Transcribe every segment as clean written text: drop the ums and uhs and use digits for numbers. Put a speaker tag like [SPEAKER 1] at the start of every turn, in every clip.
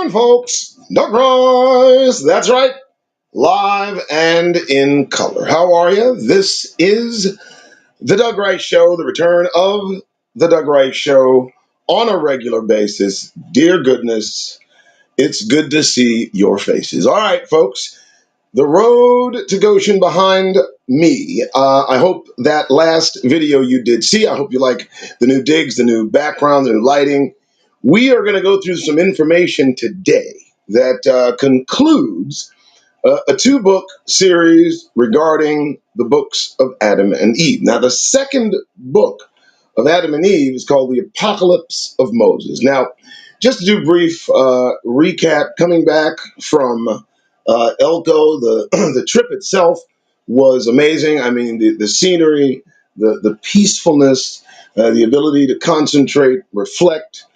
[SPEAKER 1] on, folks? Negroes, that's right, live and in color. How are you? This is the Doug Wright Show, the return of the Doug Wright Show on a regular basis. Dear goodness, it's good to see your faces. All right, folks, the road to Goshen behind me. I hope that last video you did see. I hope you like the new digs, the new background, the new lighting. We are going to go through some information today that concludes a two-book series regarding the books of Adam and Eve. Now, the second book of Adam and Eve is called the Apocalypse of Moses. Now, just to do a brief recap, coming back from Elko, the trip itself was amazing. I mean, the scenery, the peacefulness, the ability to concentrate, reflect.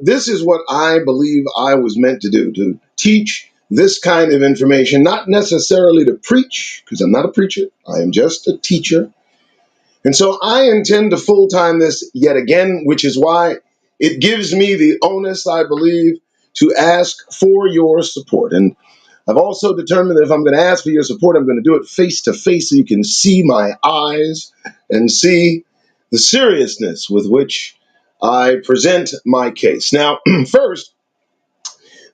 [SPEAKER 1] This is what I believe I was meant to do, to teach this kind of information, not necessarily to preach, because I'm not a preacher. I am just a teacher. And so I intend to full-time this yet again, which is why it gives me the onus, I believe, to ask for your support. And I've also determined that if I'm going to ask for your support, I'm going to do it face to face so you can see my eyes and see the seriousness with which I present my case. Now, first,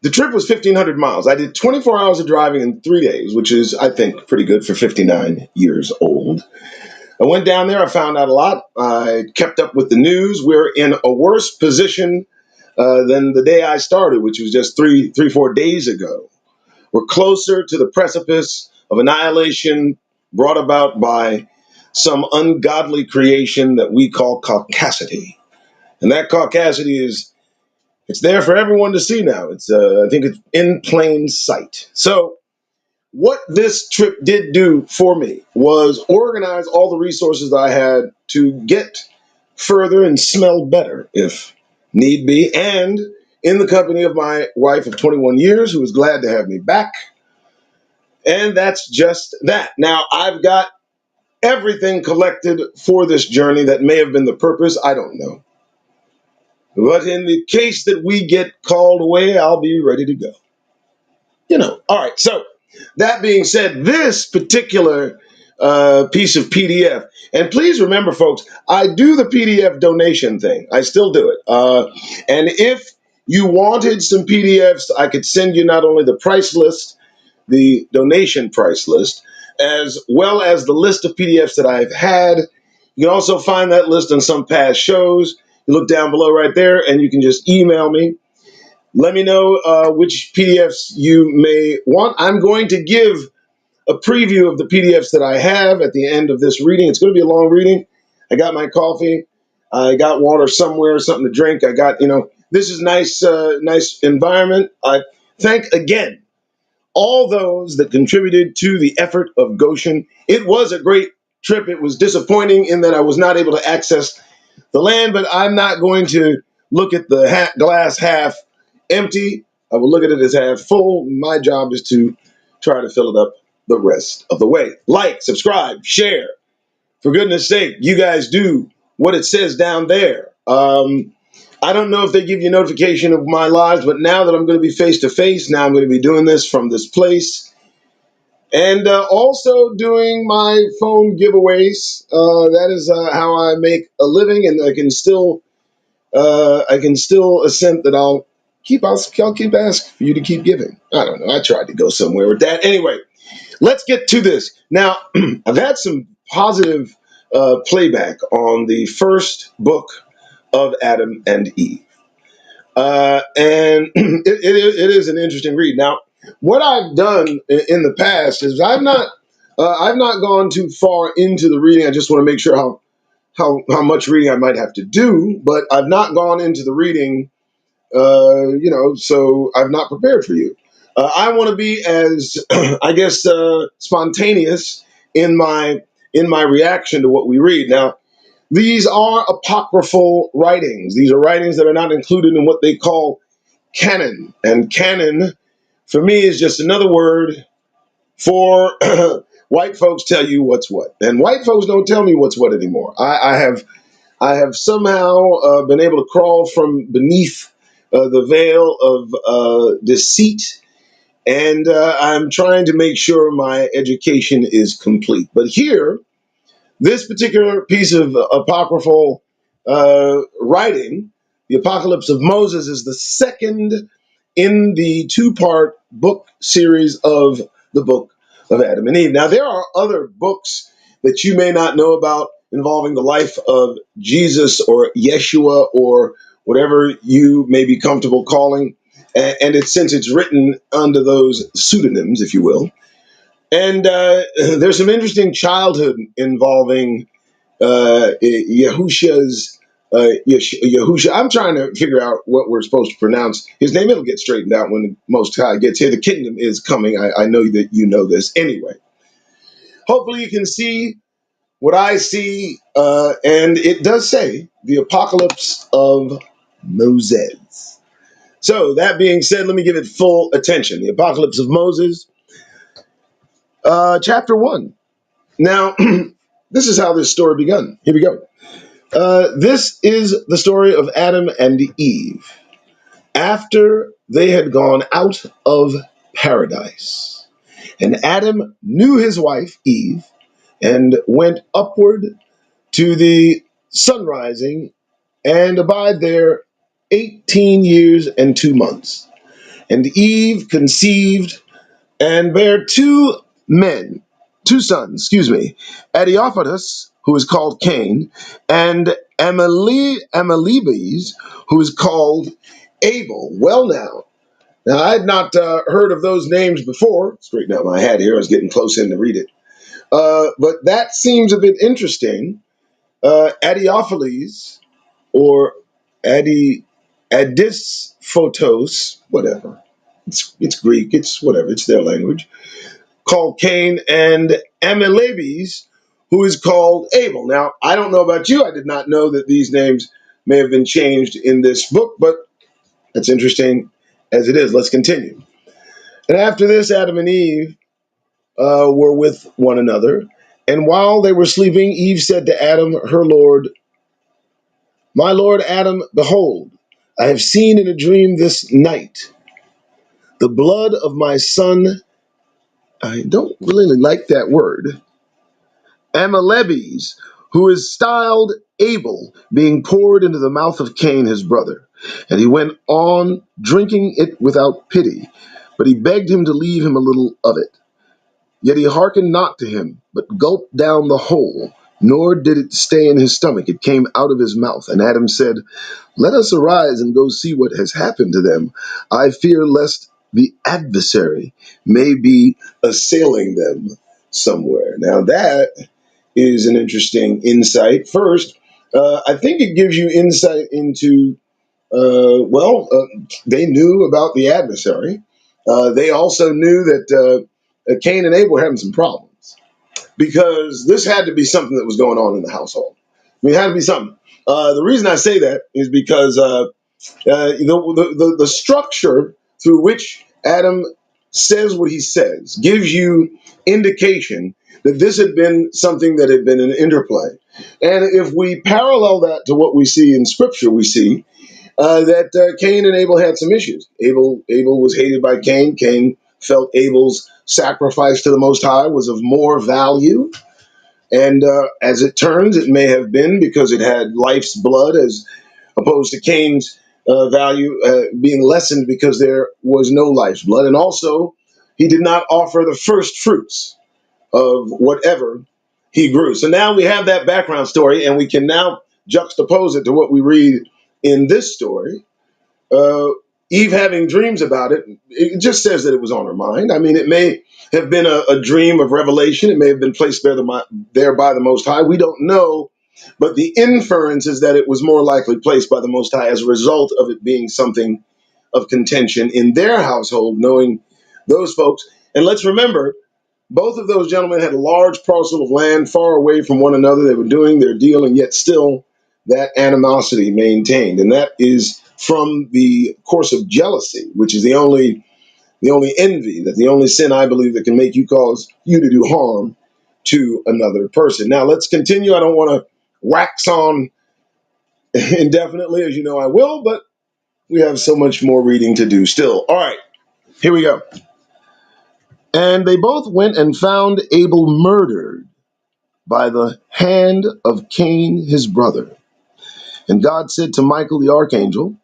[SPEAKER 1] the trip was 1,500 miles. I did 24 hours of driving in 3 days, which is, I think, pretty good for 59 years old. I went down there. I found out a lot. I kept up with the news. We're in a worse position than the day I started, which was just 4 days ago. We're closer to the precipice of annihilation brought about by some ungodly creation that we call caucasity. And that caucasity it's there for everyone to see now. I think it's in plain sight. So what this trip did do for me was organize all the resources I had to get further and smell better if need be, and in the company of my wife of 21 years, who was glad to have me back. And that's just that. Now, I've got everything collected for this journey that may have been the purpose. I don't know. But in the case that we get called away, I'll be ready to go. All right. So that being said, this particular piece of PDF, and please remember, folks, I do the PDF donation thing. I still do it. And if you wanted some PDFs, I could send you not only the price list, the donation price list, as well as the list of PDFs that I've had. You can also find that list on some past shows. You look down below right there, and you can just email me. Let me know which PDFs you may want. I'm going to give a preview of the PDFs that I have at the end of this reading. It's going to be a long reading. I got my coffee. I got water somewhere, something to drink. I got, this is nice, nice environment. I thank again all those that contributed to the effort of Goshen. It was a great trip. It was disappointing in that I was not able to access the land, but I'm not going to look at the glass half empty. I will look at it as half full. My job is to try to fill it up the rest of the way. Like, subscribe, share. For goodness sake, you guys do what it says down there. I don't know if they give you notification of my lives, but now that I'm going to be face to face, now I'm going to be doing this from this place. And also doing my phone giveaways. That is how I make a living, and I can still assent that I'll keep asking for you to keep giving. I don't know. I tried to go somewhere with that. Anyway, let's get to this. Now, I've had some positive playback on the first book of Adam and Eve. And it is an interesting read. Now, what I've done in the past is I've not gone too far into the reading. I just want to make sure how much reading I might have to do, but I've not gone into the reading, so I've not prepared for you. I want to be as, I guess, spontaneous in my reaction to what we read. Now, these are apocryphal writings. These are writings that are not included in what they call canon. And canon, for me, is just another word for white folks tell you what's what. And white folks don't tell me what's what anymore. I have somehow been able to crawl from beneath the veil of deceit, and I'm trying to make sure my education is complete. But here, this particular piece of apocryphal writing, the Apocalypse of Moses, is the second in the two-part book series of the book of Adam and Eve. Now, there are other books that you may not know about involving the life of Jesus or Yeshua or whatever you may be comfortable calling. And it's since it's written under those pseudonyms, if you will. And there's some interesting childhood involving Yahusha's Yahusha. I'm trying to figure out what we're supposed to pronounce his name. It'll get straightened out when the Most High gets here. The kingdom is coming. I know that you know this. Anyway, hopefully you can see what I see, and it does say the Apocalypse of Moses. So that being said, let me give it full attention. The Apocalypse of Moses, chapter 1. Now, this is how this story begun. Here we go. This is the story of Adam and Eve after they had gone out of paradise. And Adam knew his wife, Eve, and went upward to the sun rising and abide there 18 years and 2 months. And Eve conceived and bare two sons, Adiophilus, who is called Cain, and Amalebes, who is called Abel. Well, now I had not heard of those names before. Straighten out my hat here. I was getting close in to read it. But that seems a bit interesting. Adiophilus, or Adisphotos, whatever. It's Greek. It's whatever. It's their language, called Cain, and Amalebes, who is called Abel. Now, I don't know about you. I did not know that these names may have been changed in this book, but that's interesting as it is. Let's continue. And after this, Adam and Eve were with one another. And while they were sleeping, Eve said to Adam, her Lord, my Lord Adam, behold, I have seen in a dream this night the blood of my son. I don't really like that word. Amalebes, who is styled Abel, being poured into the mouth of Cain his brother. And he went on drinking it without pity, but he begged him to leave him a little of it. Yet he hearkened not to him, but gulped down the whole, nor did it stay in his stomach. It came out of his mouth. And Adam said, let us arise and go see what has happened to them. I fear lest the adversary may be assailing them somewhere. Now that is an interesting insight. First, I think it gives you insight into, they knew about the adversary. They also knew that Cain and Abel were having some problems because this had to be something that was going on in the household. I mean, it had to be something. The reason I say that is because the structure through which Adam says what he says gives you indication that this had been something that had been an interplay. And if we parallel that to what we see in Scripture, we see that Cain and Abel had some issues. Abel was hated by Cain. Cain felt Abel's sacrifice to the Most High was of more value. And as it turns, it may have been because it had life's blood as opposed to Cain's value being lessened because there was no life's blood. And also, he did not offer the first fruits of whatever he grew. So now we have that background story, and we can now juxtapose it to what we read in this story. Uh, Eve having dreams about it, it just says that it was on her mind. I mean, it may have been a dream of revelation. It may have been placed there by the Most High. We don't know. But the inference is that it was more likely placed by the Most High as a result of it being something of contention in their household, knowing those folks. And let's remember, both of those gentlemen had a large parcel of land far away from one another. They were doing their deal, and yet still that animosity maintained. And that is from the course of jealousy, which is the only envy, that the only sin I believe that can make you cause you to do harm to another person. Now let's continue. I don't want to wax on indefinitely, as you know I will, but We have so much more reading to do still. All right, here we go. And they both went and found Abel murdered by the hand of Cain his brother. And God said to Michael the archangel,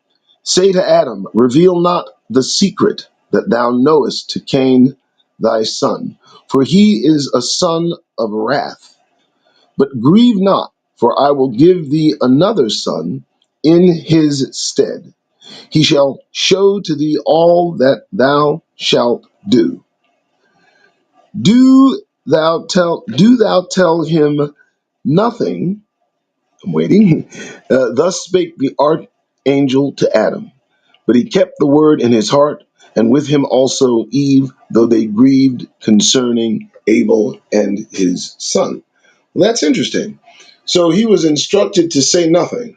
[SPEAKER 1] say to Adam, reveal not the secret that thou knowest to Cain thy son, for he is a son of wrath. But grieve not, for I will give thee another son in his stead. He shall show to thee all that thou shalt do. Do thou tell him nothing. I'm waiting. Thus spake the archangel to Adam. But he kept the word in his heart, and with him also Eve, though they grieved concerning Abel and his son. Well, that's interesting. So he was instructed to say nothing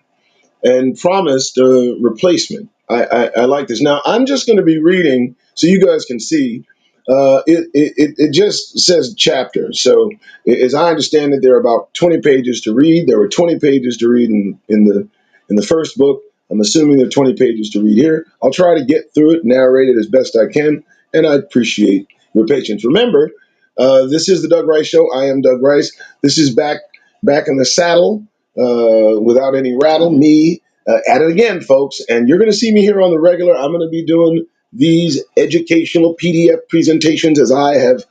[SPEAKER 1] and promised a replacement. I like this. Now, I'm just going to be reading so you guys can see. It just says chapter. So, as I understand it, there are about 20 pages to read. There were 20 pages to read in the first book. I'm assuming there are 20 pages to read here. I'll try to get through it, narrate it as best I can, and I appreciate your patience. Remember, this is the Doug Rice Show. I am Doug Rice. This is back in the saddle without any rattle. Me at it again, folks. And you're going to see me here on the regular. I'm going to be doing these educational PDF presentations as I have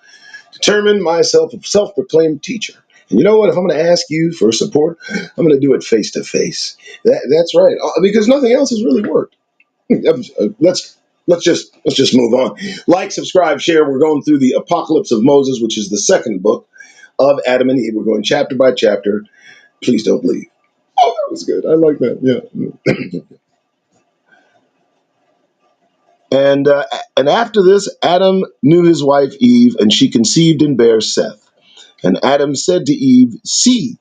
[SPEAKER 1] determined myself a self-proclaimed teacher. And you know what? If I'm going to ask you for support, I'm going to do it face to face. That's right, because nothing else has really worked. Let's just move on. Like, subscribe, share. We're going through the Apocalypse of Moses, which is the second book of Adam and Eve. We're going chapter by chapter. Please don't leave. Oh, that was good. I like that. Yeah. And after this, Adam knew his wife Eve, and she conceived and bare Seth. And Adam said to Eve, see,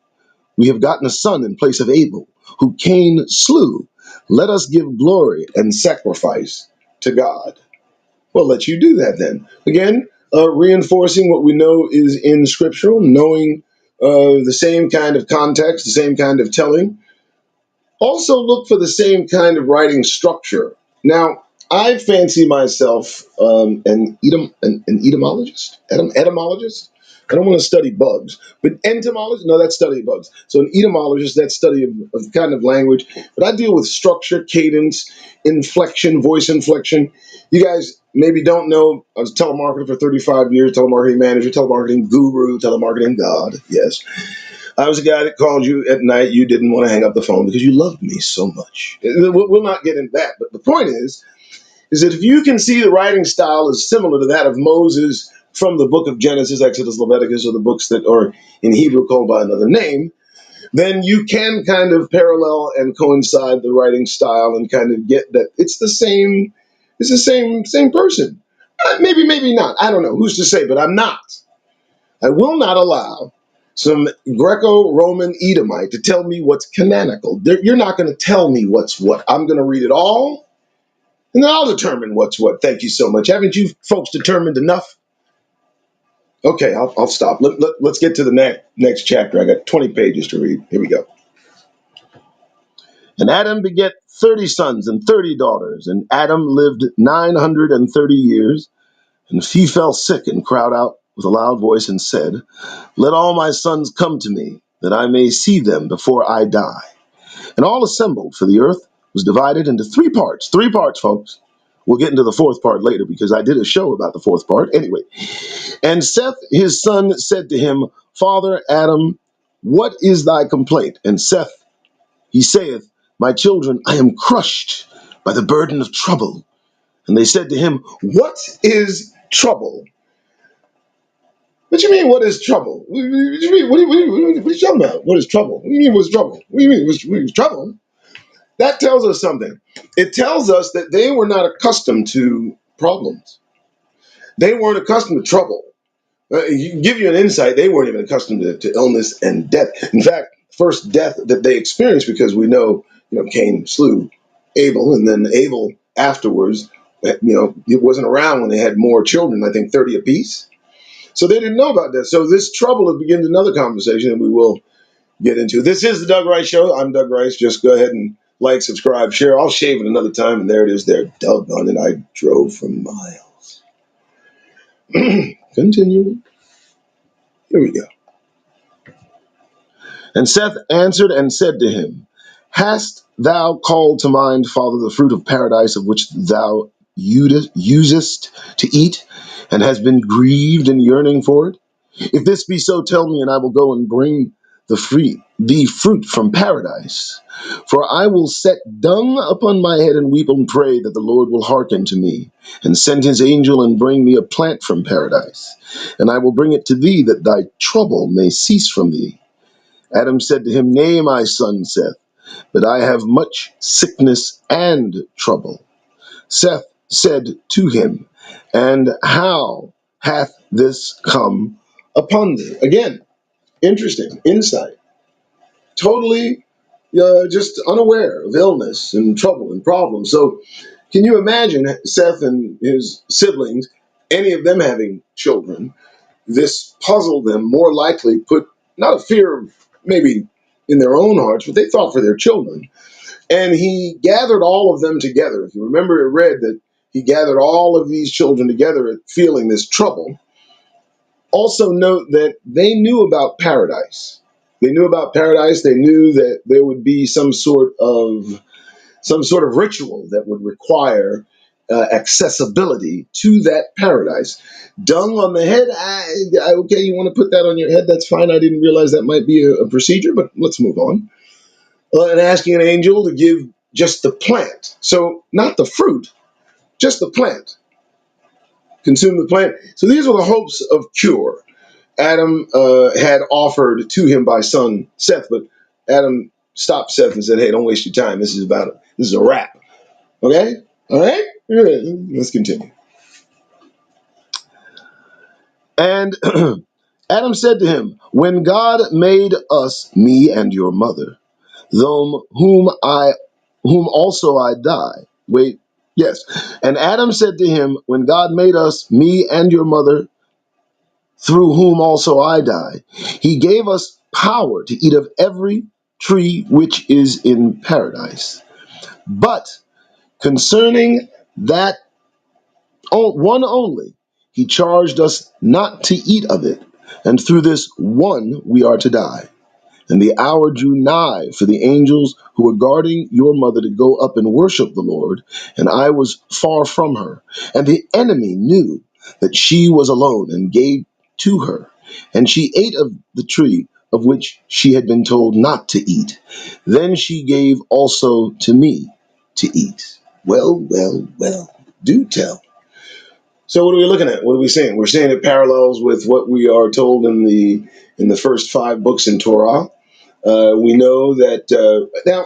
[SPEAKER 1] we have gotten a son in place of Abel, who Cain slew. Let us give glory and sacrifice to God. Well, let you do that then. Again, reinforcing what we know is in scriptural, knowing the same kind of context, the same kind of telling. Also look for the same kind of writing structure. Now, I fancy myself an etymologist. I don't want to study bugs, but entomologist, no, that's study of bugs. So an etymologist, that's study of kind of language. But I deal with structure, cadence, inflection, voice inflection. You guys maybe don't know, I was a telemarketer for 35 years, telemarketing manager, telemarketing guru, telemarketing god, yes. I was a guy that called you at night. You didn't want to hang up the phone because you loved me so much. We'll not get into that. But the point is that if you can see the writing style is similar to that of Moses from the book of Genesis, Exodus, Leviticus, or the books that are in Hebrew called by another name, then you can kind of parallel and coincide the writing style and kind of get that it's the same person. Maybe not. I don't know. Who's to say? But I'm not. I will not allow some Greco-Roman Edomite to tell me what's canonical. You're not going to tell me what's what. I'm going to read it all, and then I'll determine what's what. Thank you so much. Haven't you folks determined enough? Okay, I'll stop. Let's get to the next chapter. I got 20 pages to read. Here we go. And Adam begat 30 sons and 30 daughters, and Adam lived 930 years. And he fell sick and cried out with a loud voice and said, let all my sons come to me, that I may see them before I die. And all assembled, for the earth was divided into three parts. Three parts, folks. We'll get into the fourth part later because I did a show about the fourth part. Anyway, and Seth, his son, said to him, Father Adam, what is thy complaint? And Seth, he saith, my children, I am crushed by the burden of trouble. And they said to him, what is trouble? What do you mean, what is trouble? What do you mean? What are you talking about? What is trouble? What do you mean, what's trouble? What do you mean, what's trouble? That tells us something. It tells us that they were not accustomed to problems. They weren't accustomed to trouble. Give you an insight, they weren't even accustomed to illness and death. In fact, first death that they experienced, because we know, Cain slew Abel, and then Abel afterwards, it wasn't around when they had more children, I think 30 apiece. So they didn't know about that. So this trouble begins another conversation that we will get into. This is the Doug Rice Show. I'm Doug Rice. Just go ahead and Like, subscribe, share. I'll shave it another time, and there it is there. Doggone it, I drove for miles. Continuing. Here we go. And Seth answered and said to him, Hast thou called to mind, Father, the fruit of paradise of which thou usest to eat, and hast been grieved and yearning for it? If this be so, tell me, and I will go and bring thee fruit from paradise. For I will set dung upon my head and weep and pray that the Lord will hearken to me, and send his angel and bring me a plant from paradise. And I will bring it to thee, that thy trouble may cease from thee. Adam said to him, Nay, my son Seth, but I have much sickness and trouble. Seth said to him, And how hath this come upon thee? Again, interesting insight. Totally just unaware of illness and trouble and problems. So can you imagine Seth and his siblings, any of them having children? This puzzled them, more likely put not a fear of maybe in their own hearts, but they thought for their children. And he gathered all of them together. If you remember, it read that he gathered all of these children together feeling this trouble. Also note that they knew about paradise. They knew about paradise. They knew that there would be some sort of ritual that would require accessibility to that paradise. Dung on the head, okay, you want to put that on your head, that's fine. I didn't realize that might be a procedure, but let's move on. And asking an angel to give just the plant. So not the fruit, just the plant. Consume the plant. So these were the hopes of cure Adam had offered to him by son Seth, but Adam stopped Seth and said, "Hey, don't waste your time. This is a wrap." Okay? All right? Let's continue. And Adam said to him, When God made us, me and your mother, whom also I die. Wait, yes. And Adam said to him, When God made us, me and your mother, through whom also I die, he gave us power to eat of every tree which is in paradise. But concerning that one only, he charged us not to eat of it, and through this one we are to die. And the hour drew nigh for the angels who were guarding your mother to go up and worship the Lord, and I was far from her. And the enemy knew that she was alone and gave to her, and she ate of the tree of which she had been told not to eat. Then she gave also to me to eat. Well, well, well, do tell. So what are we looking at? What are we saying? We're saying it parallels with what we are told in the first 5 books in Torah. We know that now.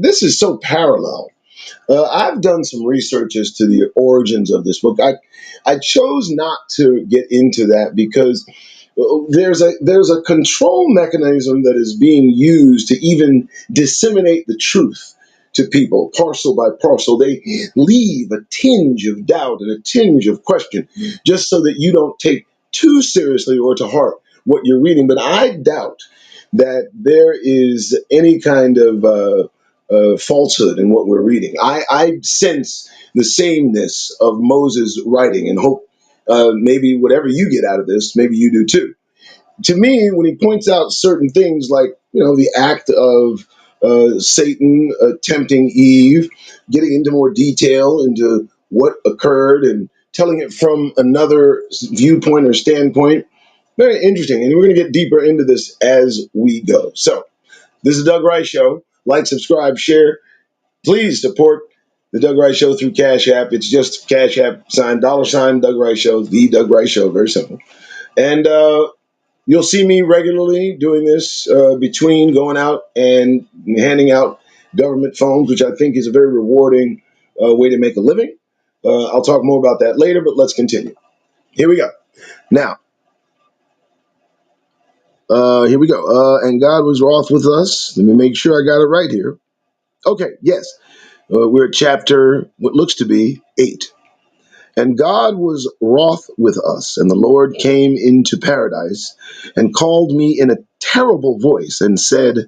[SPEAKER 1] This is so parallel. I've done some research as to the origins of this book. I chose not to get into that because there's a control mechanism that is being used to even disseminate the truth to people, parcel by parcel. They leave a tinge of doubt and a tinge of question just so that you don't take too seriously or to heart what you're reading. But I doubt that there is any kind of falsehood in what we're reading. I sense the sameness of Moses' writing and hope maybe whatever you get out of this, maybe you do too. To me, when he points out certain things like, the act of Satan tempting Eve, getting into more detail into what occurred and telling it from another viewpoint or standpoint, very interesting. And we're going to get deeper into this as we go. So, this is the Doug Rice Show. Like, subscribe, share. Please support the Doug Rice Show through Cash App. It's just Cash App sign, $ Doug Rice Show, the Doug Rice Show. Very simple. And you'll see me regularly doing this between going out and handing out government phones, which I think is a very rewarding way to make a living. I'll talk more about that later, but let's continue. Here we go. Now, here we go. And God was wroth with us. Let me make sure I got it right here. Okay, yes. We're at chapter, what looks to be 8. And God was wroth with us, and the Lord came into paradise and called me in a terrible voice and said,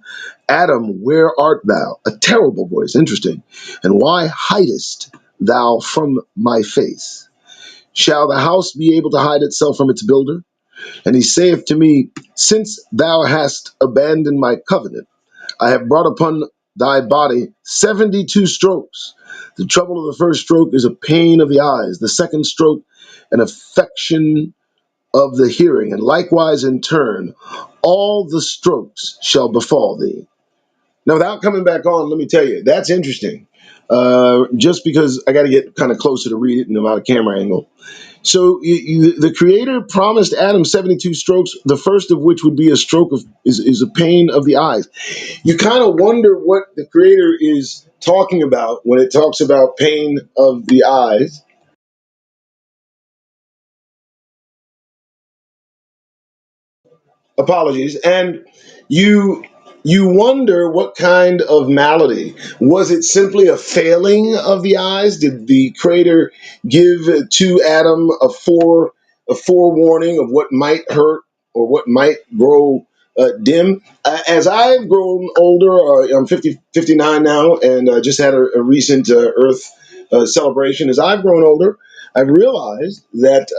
[SPEAKER 1] Adam, where art thou? A terrible voice, interesting. And why hidest thou from my face? Shall the house be able to hide itself from its builder? And he saith to me, Since thou hast abandoned my covenant, I have brought upon thy body 72 strokes. The trouble of the first stroke is a pain of the eyes, the second stroke, an affection of the hearing, and likewise in turn, all the strokes shall befall thee. Now, without coming back on, let me tell you, that's interesting. Just because I got to get kind of closer to read it and about a camera angle. So the Creator promised Adam 72 strokes, the first of which would be a stroke of is a pain of the eyes. You kind of wonder what the Creator is talking about when it talks about pain of the eyes. Apologies. And you you wonder what kind of malady. Was it simply a failing of the eyes? Did the Creator give to Adam a forewarning of what might hurt or what might grow dim? As I've grown older, I'm 59 now, and just had a recent Earth celebration. As I've grown older, I've realized that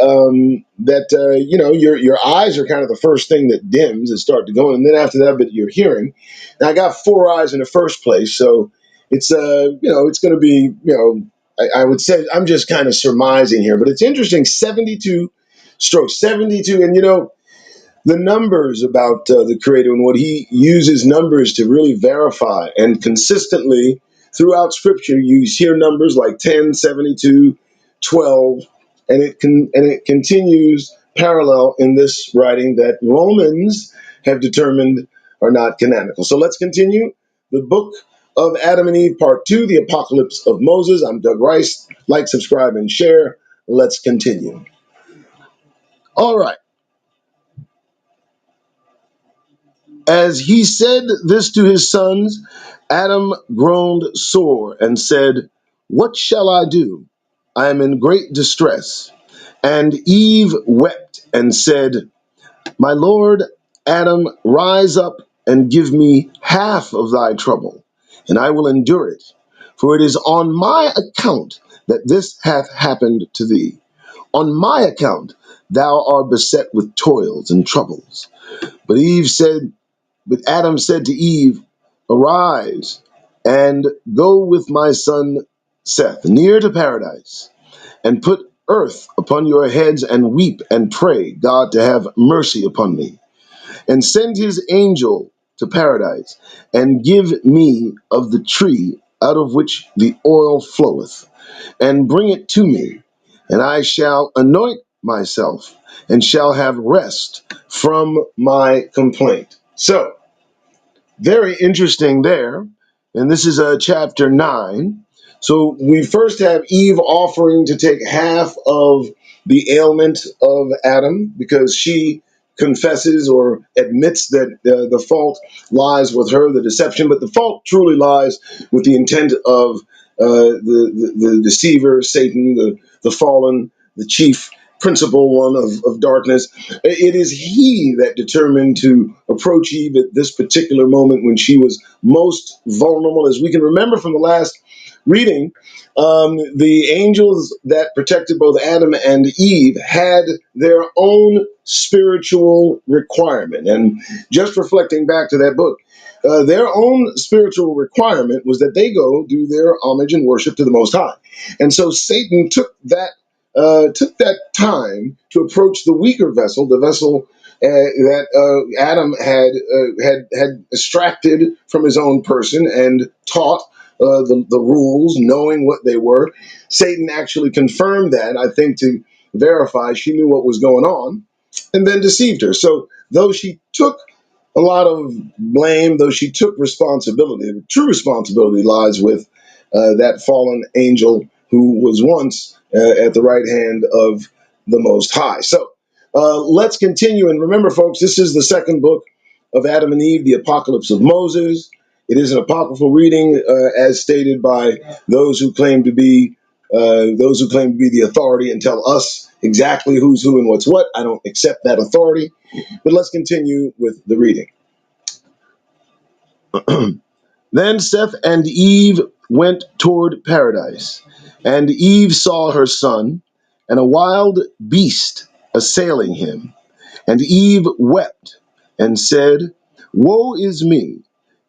[SPEAKER 1] your eyes are kind of the first thing that dims and start to go, and then after that, but your hearing. And I got four eyes in the first place, so it's it's going to be I would say I'm just kind of surmising here, but it's interesting. 72 strokes, 72, and the numbers about the Creator and what He uses numbers to really verify, and consistently throughout Scripture you hear numbers like 10, 72, 12, and it continues parallel in this writing that Romans have determined are not canonical. So let's continue the book of Adam and Eve, part 2, the Apocalypse of Moses. I'm Doug Rice. Like, subscribe, and share. Let's continue. All right. As he said this to his sons, Adam groaned sore and said, What shall I do? I am in great distress. And Eve wept and said, My Lord Adam, rise up and give me half of thy trouble, and I will endure it. For it is on my account that this hath happened to thee. On my account thou art beset with toils and troubles. But Adam said to Eve, Arise and go with my son Seth near to paradise, and put earth upon your heads, and weep and pray God to have mercy upon me, and send his angel to paradise, and give me of the tree out of which the oil floweth, and bring it to me, and I shall anoint myself, and shall have rest from my complaint. So, very interesting there. And this is chapter 9. So we first have Eve offering to take half of the ailment of Adam because she confesses or admits that the fault lies with her, the deception, but the fault truly lies with the intent of the deceiver, Satan, the fallen, the chief principal one of darkness. It is he that determined to approach Eve at this particular moment when she was most vulnerable. As we can remember from the last reading, the angels that protected both Adam and Eve had their own spiritual requirement. And just reflecting back to that book, their own spiritual requirement was that they go do their homage and worship to the Most High. And so Satan took that time to approach the weaker vessel, the vessel that Adam had extracted from his own person and taught the rules, knowing what they were. Satan actually confirmed that, I think, to verify she knew what was going on, and then deceived her. So though she took a lot of blame, though she took responsibility, the true responsibility lies with that fallen angel who was once at the right hand of the Most High. So let's continue. And remember, folks, this is the second book of Adam and Eve, the Apocalypse of Moses. It is an apocryphal reading, as stated by those who claim to be the authority and tell us exactly who's who and what's what. I don't accept that authority. But let's continue with the reading. Then Seth and Eve went toward paradise, and Eve saw her son, and a wild beast assailing him. And Eve wept and said, Woe is me,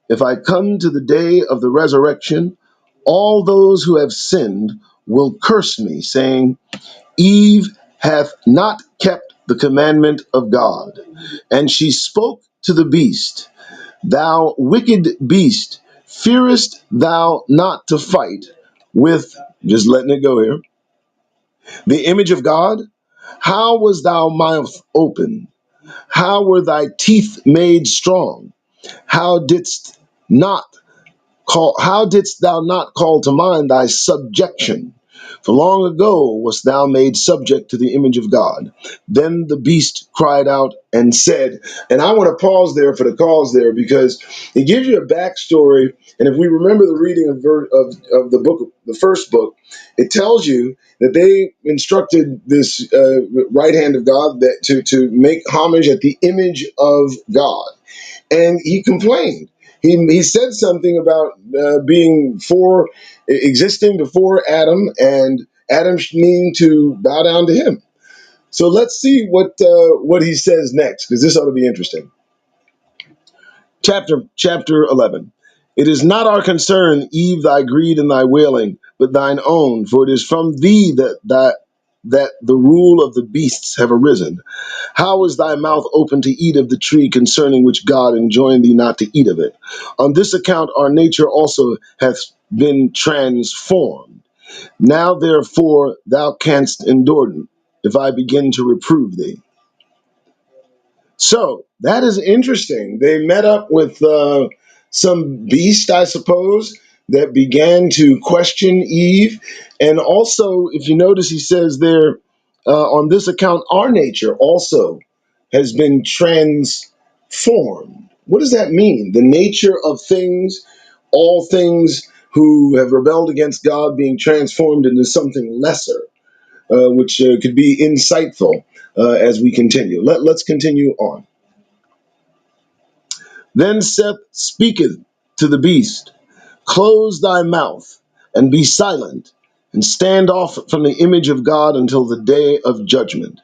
[SPEAKER 1] if I come to the day of the resurrection, all those who have sinned will curse me, saying, Eve hath not kept the commandment of God. And she spoke to the beast, Thou wicked beast, fearest thou not to fight with, just letting it go here, the image of God? How was thy mouth open? How were thy teeth made strong? How didst not how didst thou not call to mind thy subjection? For long ago wast thou made subject to the image of God. Then the beast cried out and said, and I want to pause there for the cause there, because it gives you a backstory. And if we remember the reading of the book, the first book, it tells you that they instructed this right hand of God that to make homage at the image of God, and he complained. He said something about being existing before Adam, and Adam needing to bow down to him. So let's see what he says next, because this ought to be interesting. Chapter 11. It is not our concern, Eve, thy greed and thy wailing, but thine own, for it is from thee that the rule of the beasts have arisen. How is thy mouth open to eat of the tree concerning which God enjoined thee not to eat of it? On this account our nature also hath been transformed. Now therefore thou canst endure if I begin to reprove thee. So that is interesting. They met up with some beast, I suppose, that began to question Eve. And also, if you notice, he says there, on this account, our nature also has been transformed. What does that mean? The nature of things, all things who have rebelled against God being transformed into something lesser, which could be insightful as we continue. Let's continue on. Then Seth speaketh to the beast, Close thy mouth, and be silent, and stand off from the image of God until the day of judgment.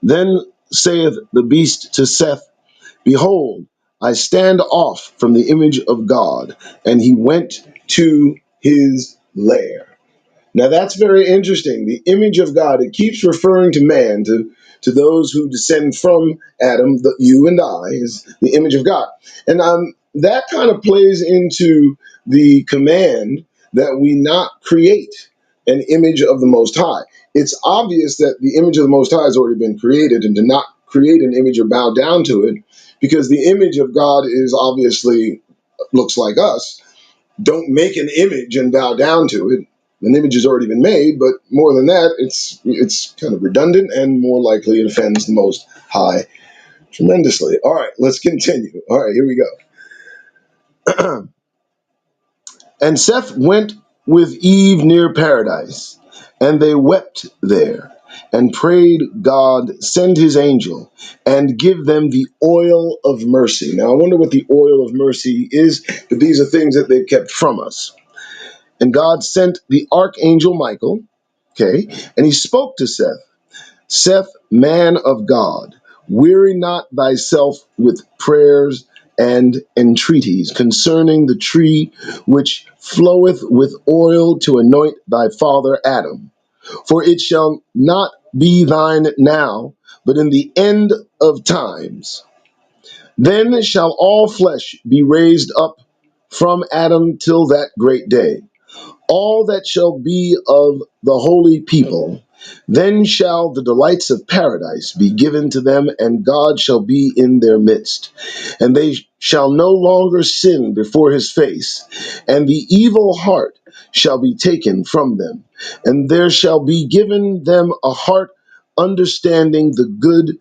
[SPEAKER 1] Then saith the beast to Seth, Behold, I stand off from the image of God. And he went to his lair. Now that's very interesting. The image of God, it keeps referring to man, to those who descend from Adam, you and I, is the image of God. And that kind of plays into the command that we not create an image of the Most High. It's obvious that the image of the Most High has already been created, and to not create an image or bow down to it, because the image of God is obviously looks like us. Don't make an image and bow down to it. An image has already been made, but more than that, it's kind of redundant, and more likely it offends the Most High tremendously. All right, let's continue. All right, here we go. And Seth went with Eve near paradise, and they wept there, and prayed God send his angel and give them the oil of mercy. Now, I wonder what the oil of mercy is, but these are things that they've kept from us. And God sent the archangel Michael, okay, and he spoke to Seth. Seth, man of God, weary not thyself with prayers and entreaties concerning the tree which floweth with oil to anoint thy father Adam. For it shall not be thine now, but in the end of times. Then shall all flesh be raised up from Adam till that great day, all that shall be of the holy people. Then shall the delights of paradise be given to them, and God shall be in their midst. And they shall no longer sin before his face, and the evil heart shall be taken from them. And there shall be given them a heart understanding the good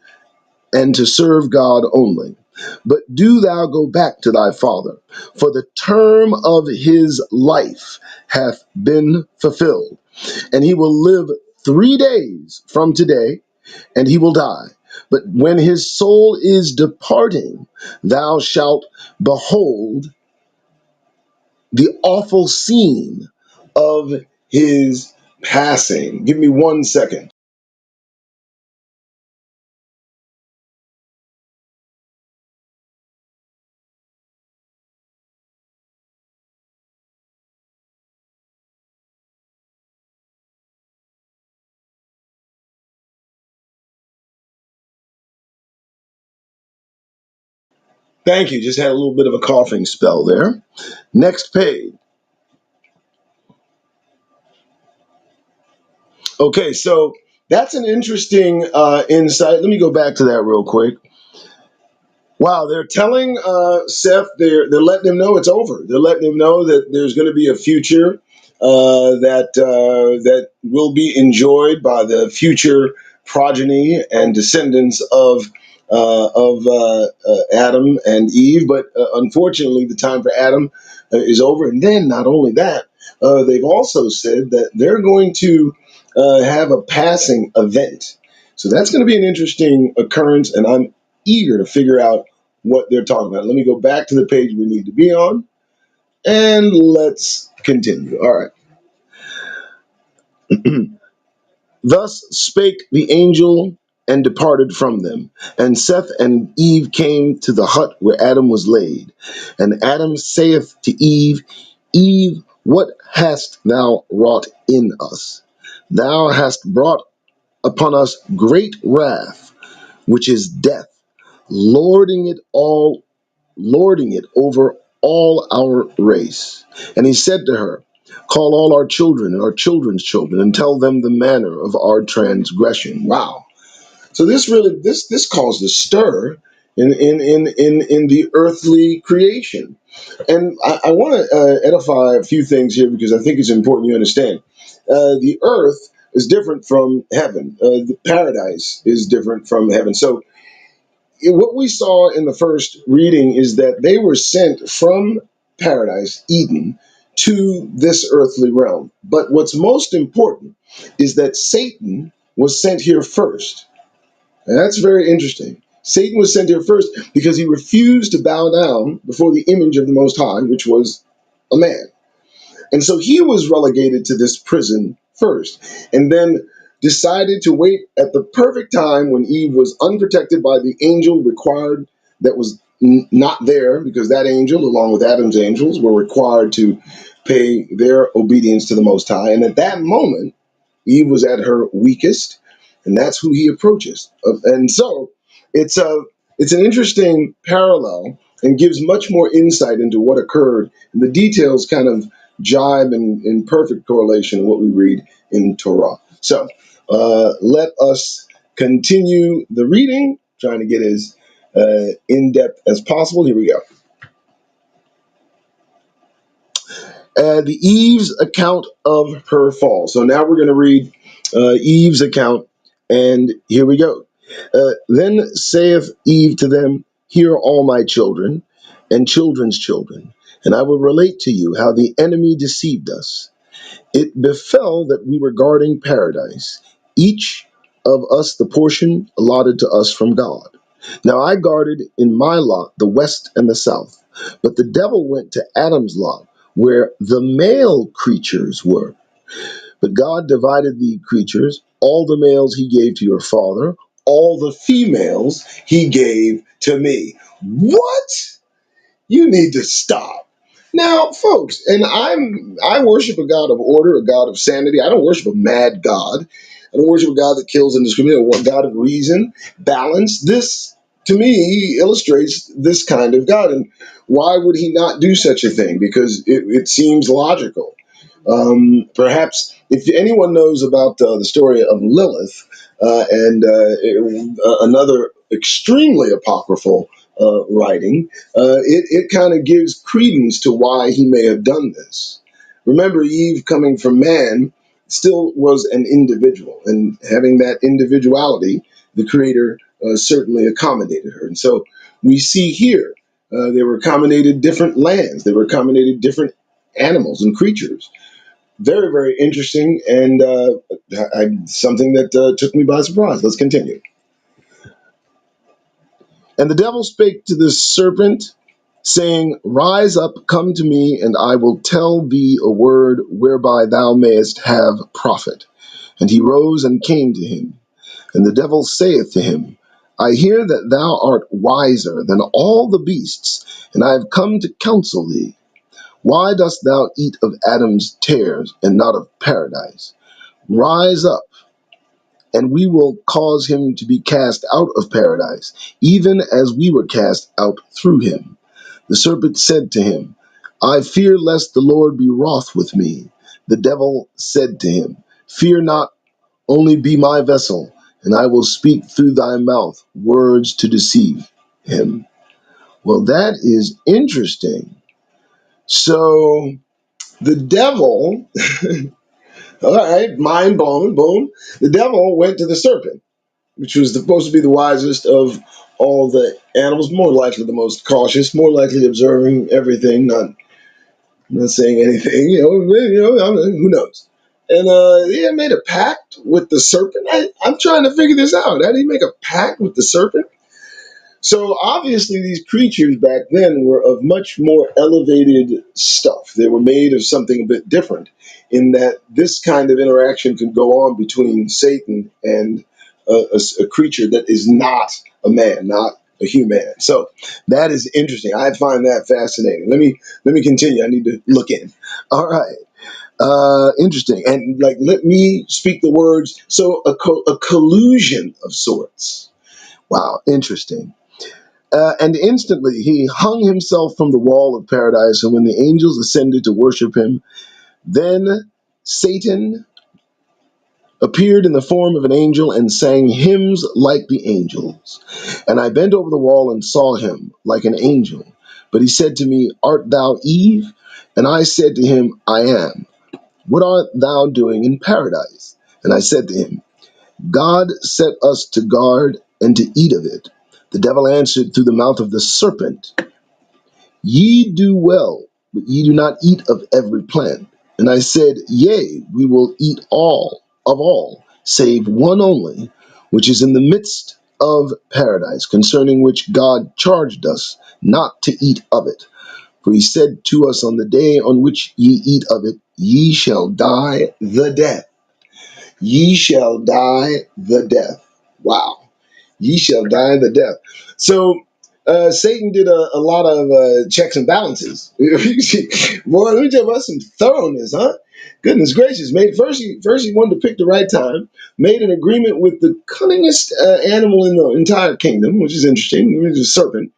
[SPEAKER 1] and to serve God only. But do thou go back to thy father, for the term of his life hath been fulfilled, and he will live 3 days from today, and he will die. But when his soul is departing, thou shalt behold the awful scene of his passing. Give me 1 second. Thank you. Just had a little bit of a coughing spell there. Next page. Okay, so that's an interesting insight. Let me go back to that real quick. Wow, they're telling Seth, they're letting him know it's over. They're letting him know that there's going to be a future that will be enjoyed by the future progeny and descendants of Adam and Eve. But unfortunately, the time for Adam is over. And then, not only that, they've also said that they're going to have a passing event. So that's going to be an interesting occurrence, and I'm eager to figure out what they're talking about. Let me go back to the page we need to be on, and let's continue. All right. Thus spake the angel and departed from them. And Seth and Eve came to the hut where Adam was laid. And Adam saith to Eve, Eve, what hast thou wrought in us? Thou hast brought upon us great wrath, which is death, lording it all lording it over all our race. And he said to her, call all our children and our children's children and tell them the manner of our transgression. Wow. So this caused a stir in the earthly creation. And I want to edify a few things here because I think it's important you understand. The earth is different from heaven. The paradise is different from heaven. So what we saw in the first reading is that they were sent from paradise, Eden, to this earthly realm. But what's most important is that Satan was sent here first. And that's very interesting. Satan was sent here first because he refused to bow down before the image of the Most High, which was a man. And so he was relegated to this prison first, and then decided to wait at the perfect time when Eve was unprotected by the angel required that was not there, because that angel, along with Adam's angels, were required to pay their obedience to the Most High. And at that moment, Eve was at her weakest, and that's who he approaches. And so it's a it's an interesting parallel and gives much more insight into what occurred. And the details kind of jibe in perfect correlation to what we read in Torah. So let us continue the reading, trying to get as in depth as possible. Here we go. The Eve's account of her fall. So now we're going to read Eve's account, and here we go. Then saith Eve to them, hear all my children and children's children, and I will relate to you how the enemy deceived us. It befell that we were guarding paradise, each of us the portion allotted to us from God. Now I guarded in my lot the west and the south, but the devil went to Adam's lot, where the male creatures were. But God divided the creatures, all the males he gave to your father, all the females he gave to me. What? You need to stop. Now, folks, and I worship a God of order, a God of sanity. I don't worship a mad God. I don't worship a God that kills and discriminates, a God of reason, balance. This, to me, illustrates this kind of God. And why would he not do such a thing? Because it seems logical. Perhaps if anyone knows about the story of Lilith and another extremely apocryphal writing, it kind of gives credence to why he may have done this. Remember, Eve coming from man still was an individual, and having that individuality, the Creator certainly accommodated her. And so we see here they were accommodated different lands, they were accommodated different animals and creatures. Very, very interesting, and something that took me by surprise. Let's continue. And the devil spake to the serpent saying, Rise up, come to me, and I will tell thee a word whereby thou mayest have profit. And he rose and came to him. And the devil saith to him, I hear that thou art wiser than all the beasts, and I have come to counsel thee. Why dost thou eat of Adam's tares, and not of paradise? Rise up, and we will cause him to be cast out of paradise, even as we were cast out through him. The serpent said to him, I fear lest the Lord be wroth with me. The devil said to him, Fear not, only be my vessel, and I will speak through thy mouth words to deceive him. Well, that is interesting. So the devil, all right, mind blown, boom. The devil went to the serpent, which was supposed to be the wisest of all the animals, more likely the most cautious, more likely observing everything, not saying anything, who knows? And he had made a pact with the serpent. I'm trying to figure this out. How did he make a pact with the serpent? So obviously these creatures back then were of much more elevated stuff. They were made of something a bit different in that this kind of interaction could go on between Satan and a creature that is not a man, not a human. So that is interesting. I find that fascinating. Let me continue. I need to look in. All right. Interesting. And let me speak the words. So a collusion of sorts. Wow. Interesting. And instantly he hung himself from the wall of paradise, and when the angels ascended to worship him, then Satan appeared in the form of an angel and sang hymns like the angels. And I bent over the wall and saw him like an angel. But he said to me, Art thou Eve? And I said to him, I am. What art thou doing in paradise? And I said to him, God set us to guard and to eat of it. The devil answered through the mouth of the serpent, Ye do well, but ye do not eat of every plant. And I said, Yea, we will eat all, save one only, which is in the midst of paradise, concerning which God charged us not to eat of it. For he said to us, On the day on which ye eat of it, ye shall die the death. Ye shall die the death. Wow. Ye shall die the death. So Satan did a lot of checks and balances. Boy, let me tell you about some thoroughness, huh? Goodness gracious! First he wanted to pick the right time. Made an agreement with the cunningest animal in the entire kingdom, which is interesting. Which is a serpent.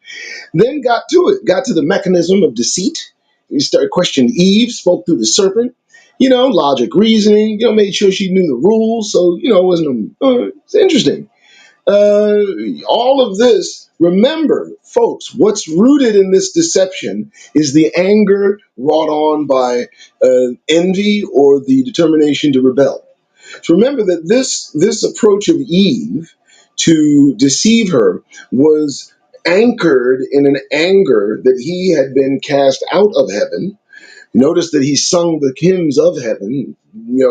[SPEAKER 1] Then got to it. Got to the mechanism of deceit. He started questioning Eve. Spoke through the serpent. Logic, reasoning. Made sure she knew the rules. So it wasn't. It's interesting. All of this, remember, folks, what's rooted in this deception is the anger wrought on by envy or the determination to rebel. So remember that this approach of Eve to deceive her was anchored in an anger that he had been cast out of heaven. Notice that he sung the hymns of heaven,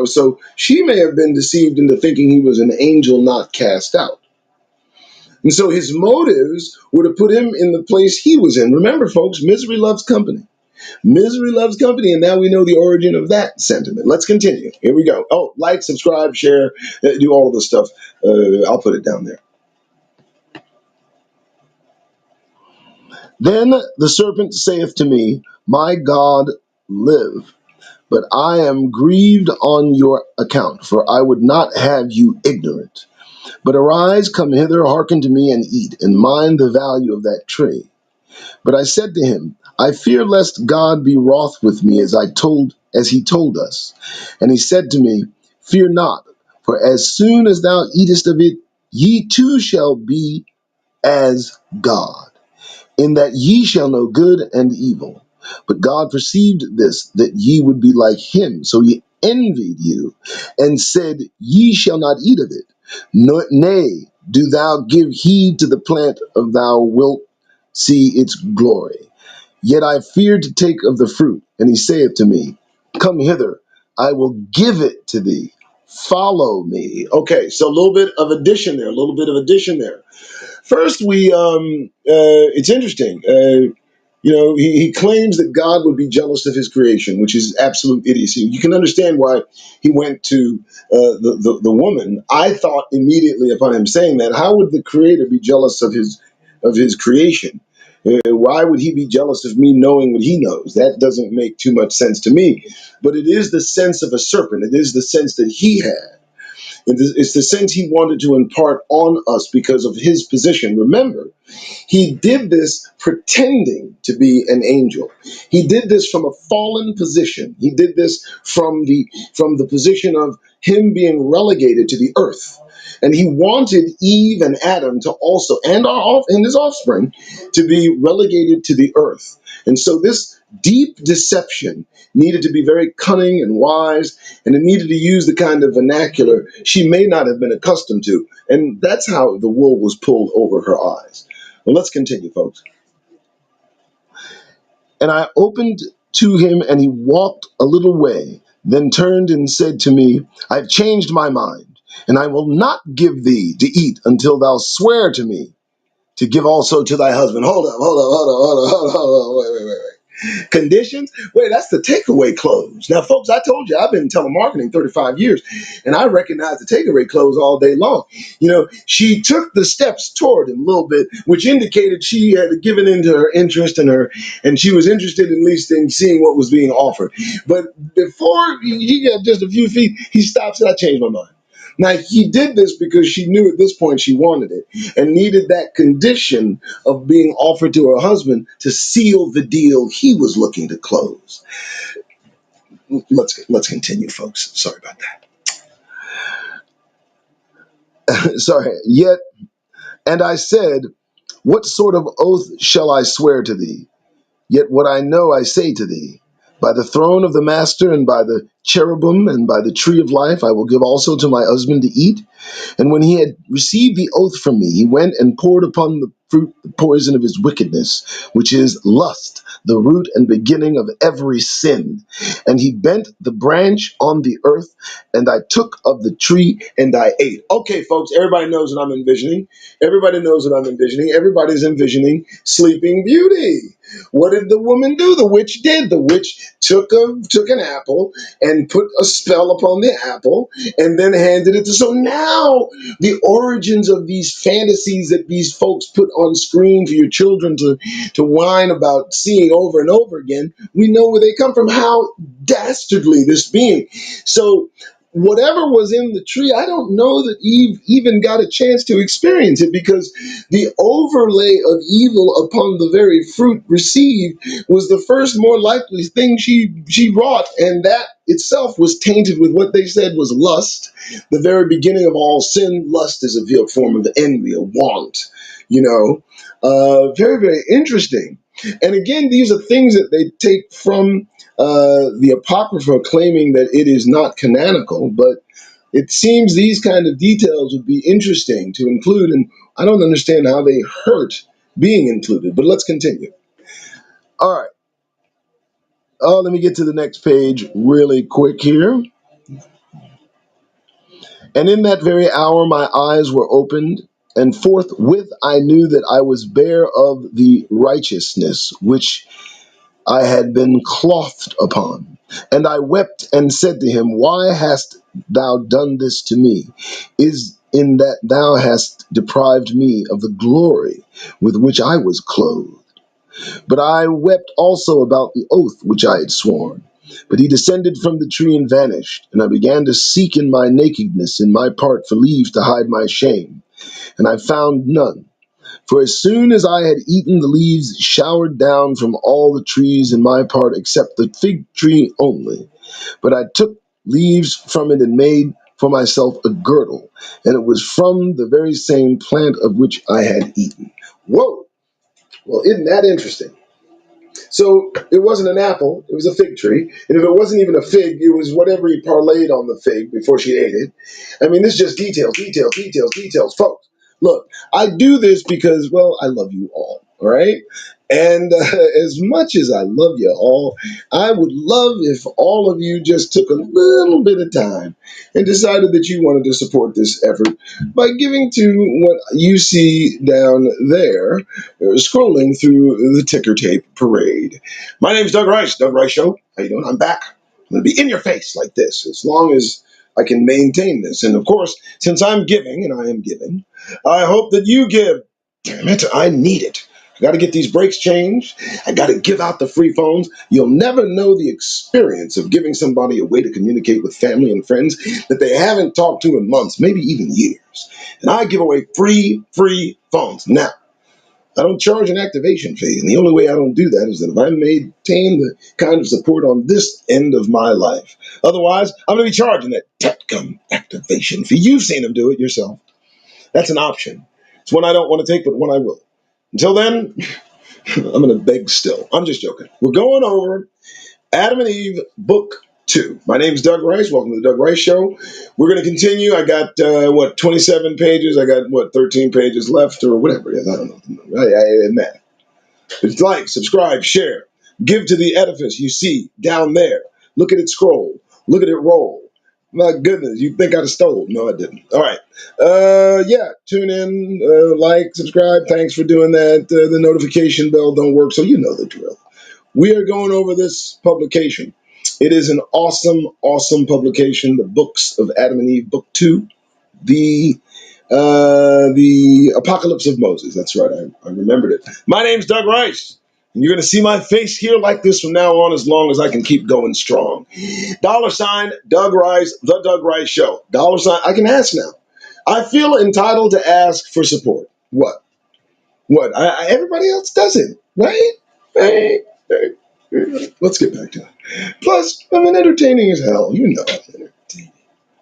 [SPEAKER 1] so she may have been deceived into thinking he was an angel not cast out. And so his motives were to put him in the place he was in. Remember, folks, misery loves company. Misery loves company, and now we know the origin of that sentiment. Let's continue. Here we go. Oh, like, subscribe, share, do all of this stuff. I'll put it down there. Then the serpent saith to me, My God, live. But I am grieved on your account, for I would not have you ignorant. But arise, come hither, hearken to me, and eat, and mind the value of that tree. But I said to him, I fear lest God be wroth with me as he told us. And he said to me, Fear not, for as soon as thou eatest of it, ye too shall be as God, in that ye shall know good and evil. But God perceived this, that ye would be like him. So he envied you, and said, Ye shall not eat of it. Nay, do thou give heed to the plant of thou wilt see its glory. Yet I feared to take of the fruit. And he saith to me, Come hither, I will give it to thee. Follow me. Okay, so a little bit of addition there. First, it's interesting. He claims that God would be jealous of his creation, which is absolute idiocy. You can understand why he went to the woman. I thought immediately upon him saying that, how would the creator be jealous of his creation? Why would he be jealous of me knowing what he knows? That doesn't make too much sense to me. But it is the sense of a serpent. It is the sense that he had. It's the sense he wanted to impart on us because of his position. Remember, he did this pretending to be an angel. He did this from a fallen position. He did this from the position of him being relegated to the earth. And he wanted Eve and Adam to also, and his offspring, to be relegated to the earth. And so this deep deception needed to be very cunning and wise, and it needed to use the kind of vernacular she may not have been accustomed to. And that's how the wool was pulled over her eyes. Well, let's continue, folks. And I opened to him, and he walked a little way, then turned and said to me, I've changed my mind, and I will not give thee to eat until thou swear to me to give also to thy husband. Hold up, wait. Conditions? Wait, that's the takeaway close. Now, folks, I told you I've been in telemarketing 35 years, and I recognize the takeaway close all day long. She took the steps toward him a little bit, which indicated she had given into her interest in her, and she was interested at least in seeing what was being offered. But before he got just a few feet, he stops and I changed my mind. Now, he did this because she knew at this point she wanted it and needed that condition of being offered to her husband to seal the deal he was looking to close. Let's continue, folks. Sorry about that. Sorry. Yet, and I said, what sort of oath shall I swear to thee? Yet what I know I say to thee. By the throne of the master and by the cherubim and by the tree of life I will give also to my husband to eat. And when he had received the oath from me, he went and poured upon the fruit the poison of his wickedness, which is lust, the root and beginning of every sin. And he bent the branch on the earth, and I took of the tree and I ate. Okay, folks, everybody knows what I'm envisioning. Everybody knows what I'm envisioning. Everybody's envisioning Sleeping Beauty. What did the woman do? The witch did. The witch took an apple and put a spell upon the apple and then handed it to. So now the origins of these fantasies that these folks put on screen for your children to whine about seeing over and over again, we know where they come from, how dastardly this being. So whatever was in the tree, I don't know that Eve even got a chance to experience it, because the overlay of evil upon the very fruit received was the first more likely thing she wrought, and that itself was tainted with what they said was lust, the very beginning of all sin. Lust is a veiled form of envy, a want, very, very interesting. And again, these are things that they take from the Apocrypha, claiming that it is not canonical, but it seems these kind of details would be interesting to include, and I don't understand how they hurt being included, but let's continue. All right. Oh, let me get to the next page really quick here. And in that very hour my eyes were opened, and forthwith I knew that I was bare of the righteousness which I had been clothed upon. And I wept and said to him, why hast thou done this to me? Is in that thou hast deprived me of the glory with which I was clothed. But I wept also about the oath which I had sworn. But he descended from the tree and vanished, and I began to seek in my nakedness in my part for leave to hide my shame. And I found none. For as soon as I had eaten, the leaves showered down from all the trees in my part, except the fig tree only. But I took leaves from it and made for myself a girdle, and it was from the very same plant of which I had eaten. Whoa! Well, isn't that interesting? So it wasn't an apple, it was a fig tree. And if it wasn't even a fig, it was whatever he parlayed on the fig before she ate it. I mean, this is just details. Folks, look, I do this because, well, I love you all. All right. And as much as I love you all, I would love if all of you just took a little bit of time and decided that you wanted to support this effort by giving to what you see down there, scrolling through the ticker tape parade. My name's Doug Rice, Doug Rice Show. How you doing? I'm back. I'm going to be in your face like this as long as I can maintain this. And of course, since I'm giving, and I am giving, I hope that you give. Damn it, I need it. I got to get these brakes changed. I got to give out the free phones. You'll never know the experience of giving somebody a way to communicate with family and friends that they haven't talked to in months, maybe even years. And I give away free phones. Now, I don't charge an activation fee. And the only way I don't do that is that if I maintain the kind of support on this end of my life. Otherwise, I'm going to be charging that Tetcom activation fee. You've seen them do it yourself. That's an option. It's one I don't want to take, but one I will. Until then, I'm going to beg still. I'm just joking. We're going over Adam and Eve, Book 2. My name's Doug Rice. Welcome to the Doug Rice Show. We're going to continue. I got, 27 pages. I got, 13 pages left or whatever it is. I don't know. Math. It's like, subscribe, share, give to the edifice you see down there. Look at it scroll. Look at it roll. My goodness, you think I'd have stole? No, I didn't. All right. Yeah, tune in, like, subscribe. Thanks for doing that. The notification bell don't work, so you know the drill. We are going over this publication. It is an awesome, awesome publication. The Books of Adam and Eve, Book 2, the Apocalypse of Moses. That's right. I remembered it. My name's Doug Rice. And you're going to see my face here like this from now on as long as I can keep going strong. $ Doug Rice, The Doug Rice Show. $ I can ask now. I feel entitled to ask for support. What? What? Everybody else does it, right? Hey, let's get back to it. Plus, I'm entertaining as hell. You know I'm entertaining.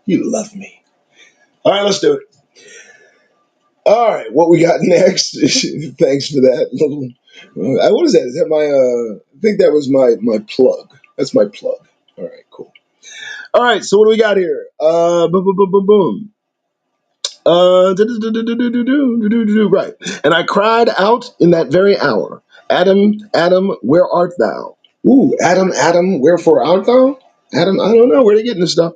[SPEAKER 1] You love me. All right, let's do it. All right, what we got next? Thanks for that. What is that? Is that my? I think that was my plug. That's my plug. All right, cool. All right, so what do we got here? Boom, boom, boom, boom, boom. Right. And I cried out in that very hour, Adam, Adam, where art thou? Ooh, Adam, Adam, wherefore art thou? Adam, I don't know where they're getting this stuff.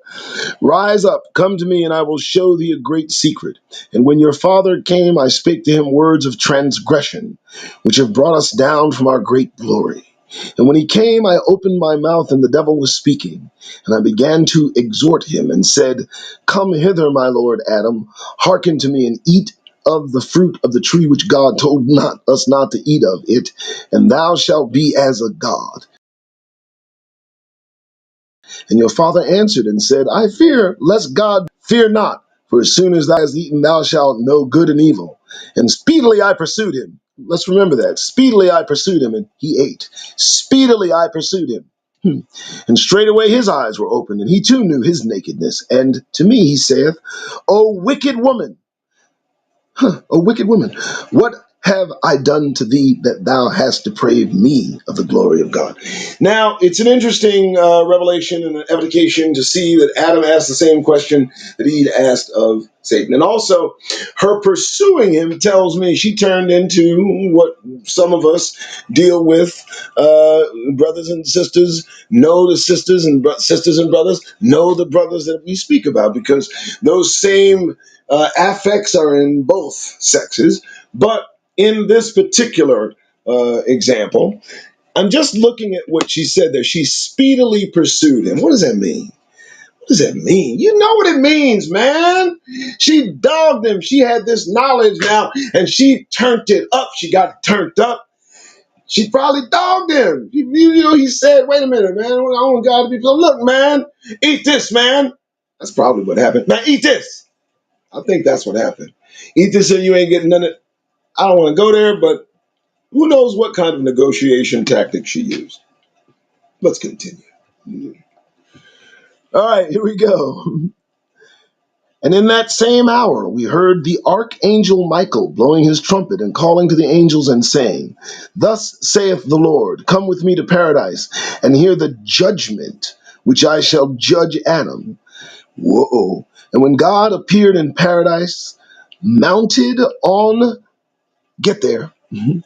[SPEAKER 1] Rise up, come to me, and I will show thee a great secret. And when your father came, I spake to him words of transgression, which have brought us down from our great glory. And when he came, I opened my mouth, and the devil was speaking. And I began to exhort him, and said, Come hither, my lord Adam, hearken to me, and eat of the fruit of the tree which God told us not to eat of it, and thou shalt be as a God. And your father answered and said, I fear, lest God fear not. For as soon as thou hast eaten, thou shalt know good and evil. And speedily I pursued him. Let's remember that. Speedily I pursued him, and he ate. Speedily I pursued him. And straightway his eyes were opened, and he too knew his nakedness. And to me he saith, O wicked woman, O wicked woman, what have I done to thee that thou hast depraved me of the glory of God? Now, it's an interesting revelation and an evocation to see that Adam asked the same question that Eve asked of Satan. And also, her pursuing him tells me she turned into what some of us deal with. Brothers and sisters know the sisters, and sisters and brothers know the brothers that we speak about, because those same affects are in both sexes. But in this particular example, I'm just looking at what she said there. She speedily pursued him. What does that mean? What does that mean? You know what it means, man. She dogged him. She had this knowledge now, and she turned it up. She got turned up. She probably dogged him. He said, wait a minute, man. I want God to be, look, man, eat this, man. That's probably what happened. Now, eat this. I think that's what happened. Eat this and you ain't getting none of it. I don't want to go there, but who knows what kind of negotiation tactic she used. Let's continue. All right, here we go. And in that same hour we heard the archangel Michael blowing his trumpet and calling to the angels and saying, Thus saith the Lord, come with me to paradise and hear the judgment which I shall judge Adam. Whoa. And when God appeared in paradise, mounted on, get there, Mhm.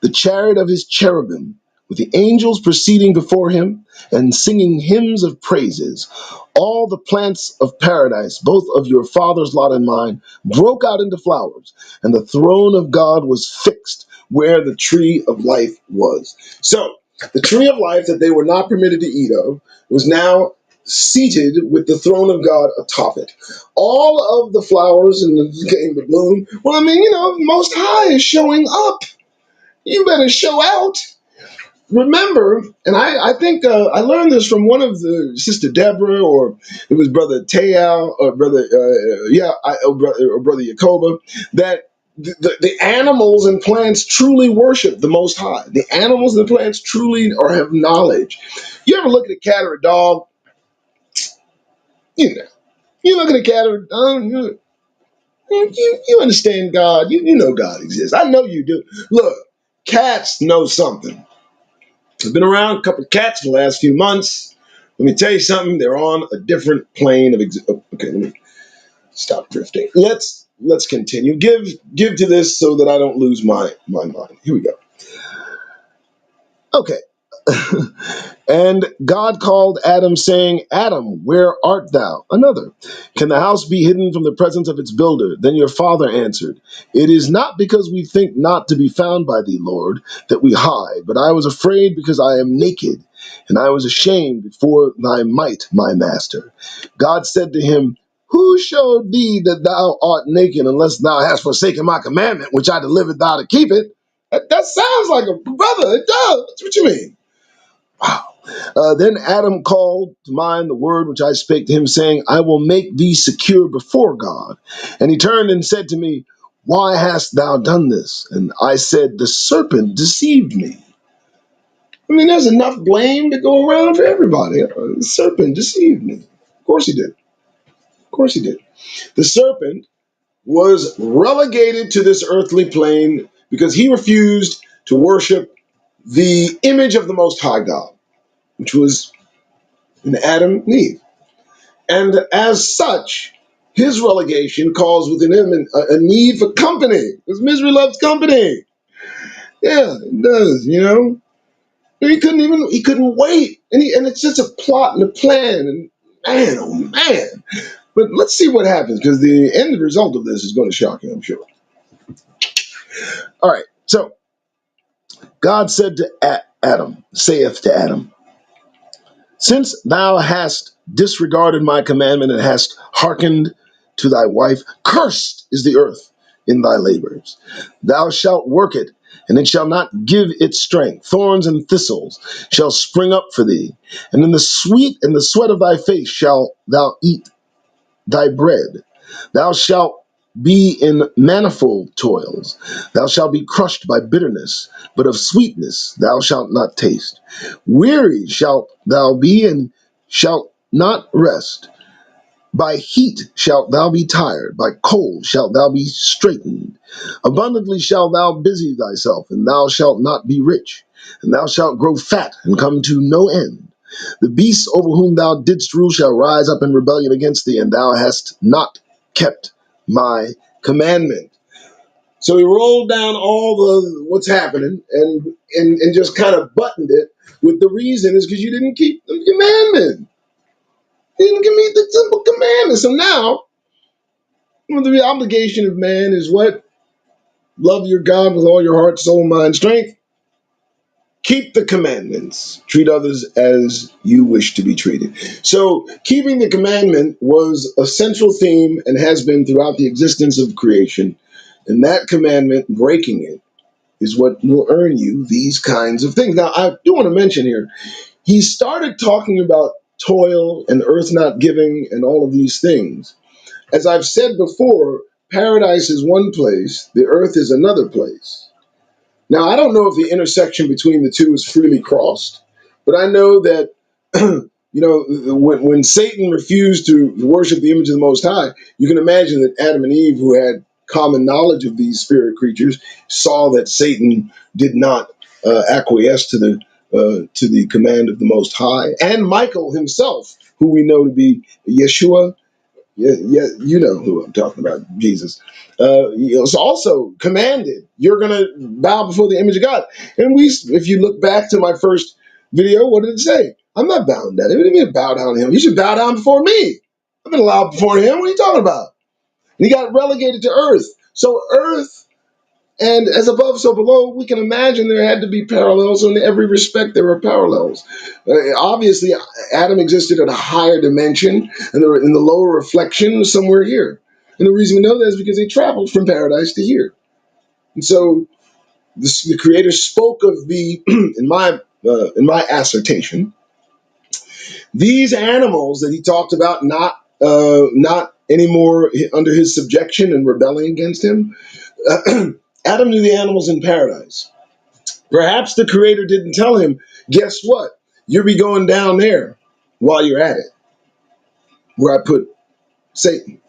[SPEAKER 1] The chariot of his cherubim, with the angels proceeding before him and singing hymns of praises. All the plants of paradise, both of your father's lot and mine, broke out into flowers, and the throne of God was fixed where the tree of life was. So, the tree of life that they were not permitted to eat of was now seated with the throne of God atop it. All of the flowers and the bloom. Well, I mean, Most High is showing up. You better show out. Remember, and I think I learned this from one of the Sister Deborah, or it was Brother Teal, or Brother Yacoba, that the animals and plants truly worship the Most High. The animals and the plants truly or have knowledge. You ever look at a cat or a dog? You know, you look at a cat or a dog, you understand God. You know God exists. I know you do. Look, cats know something. I've been around a couple of cats for the last few months. Let me tell you something. They're on a different plane of okay, let me stop drifting. Let's continue. Give to this so that I don't lose my mind. Here we go. Okay. And God called Adam, saying, Adam, where art thou? Another. Can the house be hidden from the presence of its builder? Then your father answered, It is not because we think not to be found by thee, Lord, that we hide, but I was afraid because I am naked, and I was ashamed before thy might, my master. God said to him, Who showed thee that thou art naked, unless thou hast forsaken my commandment, which I delivered thou to keep it? That sounds like a brother. It does. That's what you mean. Wow. Then Adam called to mind the word which I spake to him, saying, I will make thee secure before God. And he turned and said to me, Why hast thou done this? And I said, The serpent deceived me. I mean, there's enough blame to go around for everybody. The serpent deceived me. Of course he did. Of course he did. The serpent was relegated to this earthly plane because he refused to worship the image of the Most High God, which was in Adam and Eve. And as such, his relegation caused within him a need for company, because misery loves company. Yeah, it does. He couldn't wait. And it's just a plot and a plan. And man, oh man. But let's see what happens, because the end result of this is going to shock you, I'm sure. All right. So God said to Adam, saith to Adam, Since thou hast disregarded my commandment and hast hearkened to thy wife, cursed is the earth in thy labors. Thou shalt work it, and it shall not give its strength. Thorns and thistles shall spring up for thee, and in the sweat of thy face shalt thou eat thy bread. Thou shalt be in manifold toils. Thou shalt be crushed by bitterness, but of sweetness thou shalt not taste. Weary shalt thou be and shalt not rest. By heat shalt thou be tired, by cold shalt thou be straitened. Abundantly shalt thou busy thyself, and thou shalt not be rich. And thou shalt grow fat and come to no end. The beasts over whom thou didst rule shall rise up in rebellion against thee, and thou hast not kept my commandment. So he rolled down all the what's happening and just kind of buttoned it with the reason is because you didn't keep the commandment. You didn't give me the simple commandment. So now, the obligation of man is what? Love your God with all your heart, soul, mind, strength. Keep the commandments. Treat others as you wish to be treated. So keeping the commandment was a central theme and has been throughout the existence of creation. And that commandment, breaking it, is what will earn you these kinds of things. Now, I do want to mention here, he started talking about toil and earth not giving and all of these things. As I've said before, paradise is one place, the earth is another place. Now, I don't know if the intersection between the two is freely crossed, but I know that, when Satan refused to worship the image of the Most High, you can imagine that Adam and Eve, who had common knowledge of these spirit creatures, saw that Satan did not acquiesce to the command of the Most High, and Michael himself, who we know to be Yeshua, Yeah, yeah, you know who I'm talking about, Jesus. He was also commanded, you're going to bow before the image of God. And if you look back to my first video, what did it say? I'm not bowing down. It didn't bow down to him. You should bow down before me. I've been allowed before him. What are you talking about? And he got relegated to earth. So earth, and as above, so below, we can imagine there had to be parallels. In every respect, there were parallels. Obviously, Adam existed at a higher dimension, and they were in the lower reflection somewhere here. And the reason we know that is because they traveled from paradise to here. And so the Creator spoke of the, in my assertion, these animals that he talked about not anymore under his subjection and rebelling against him. Adam knew the animals in paradise. Perhaps the Creator didn't tell him, guess what? You'll be going down there while you're at it, where I put Satan.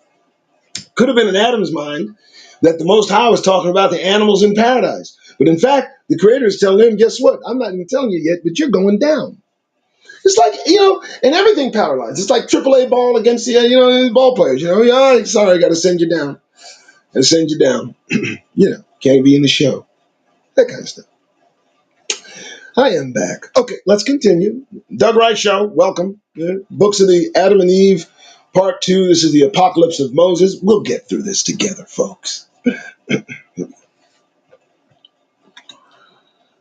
[SPEAKER 1] Could have been in Adam's mind that the Most High was talking about the animals in paradise. But in fact, the Creator is telling him, guess what? I'm not even telling you yet, but you're going down. It's like, and everything paralyzed. It's like AAA ball against the ball players. Yeah, sorry, I got to send you down. And send you down. Can't be in the show. That kind of stuff. I am back. Okay, let's continue. Doug Wright Show, welcome. Books of the Adam and Eve, Part 2. This is the Apocalypse of Moses. We'll get through this together, folks.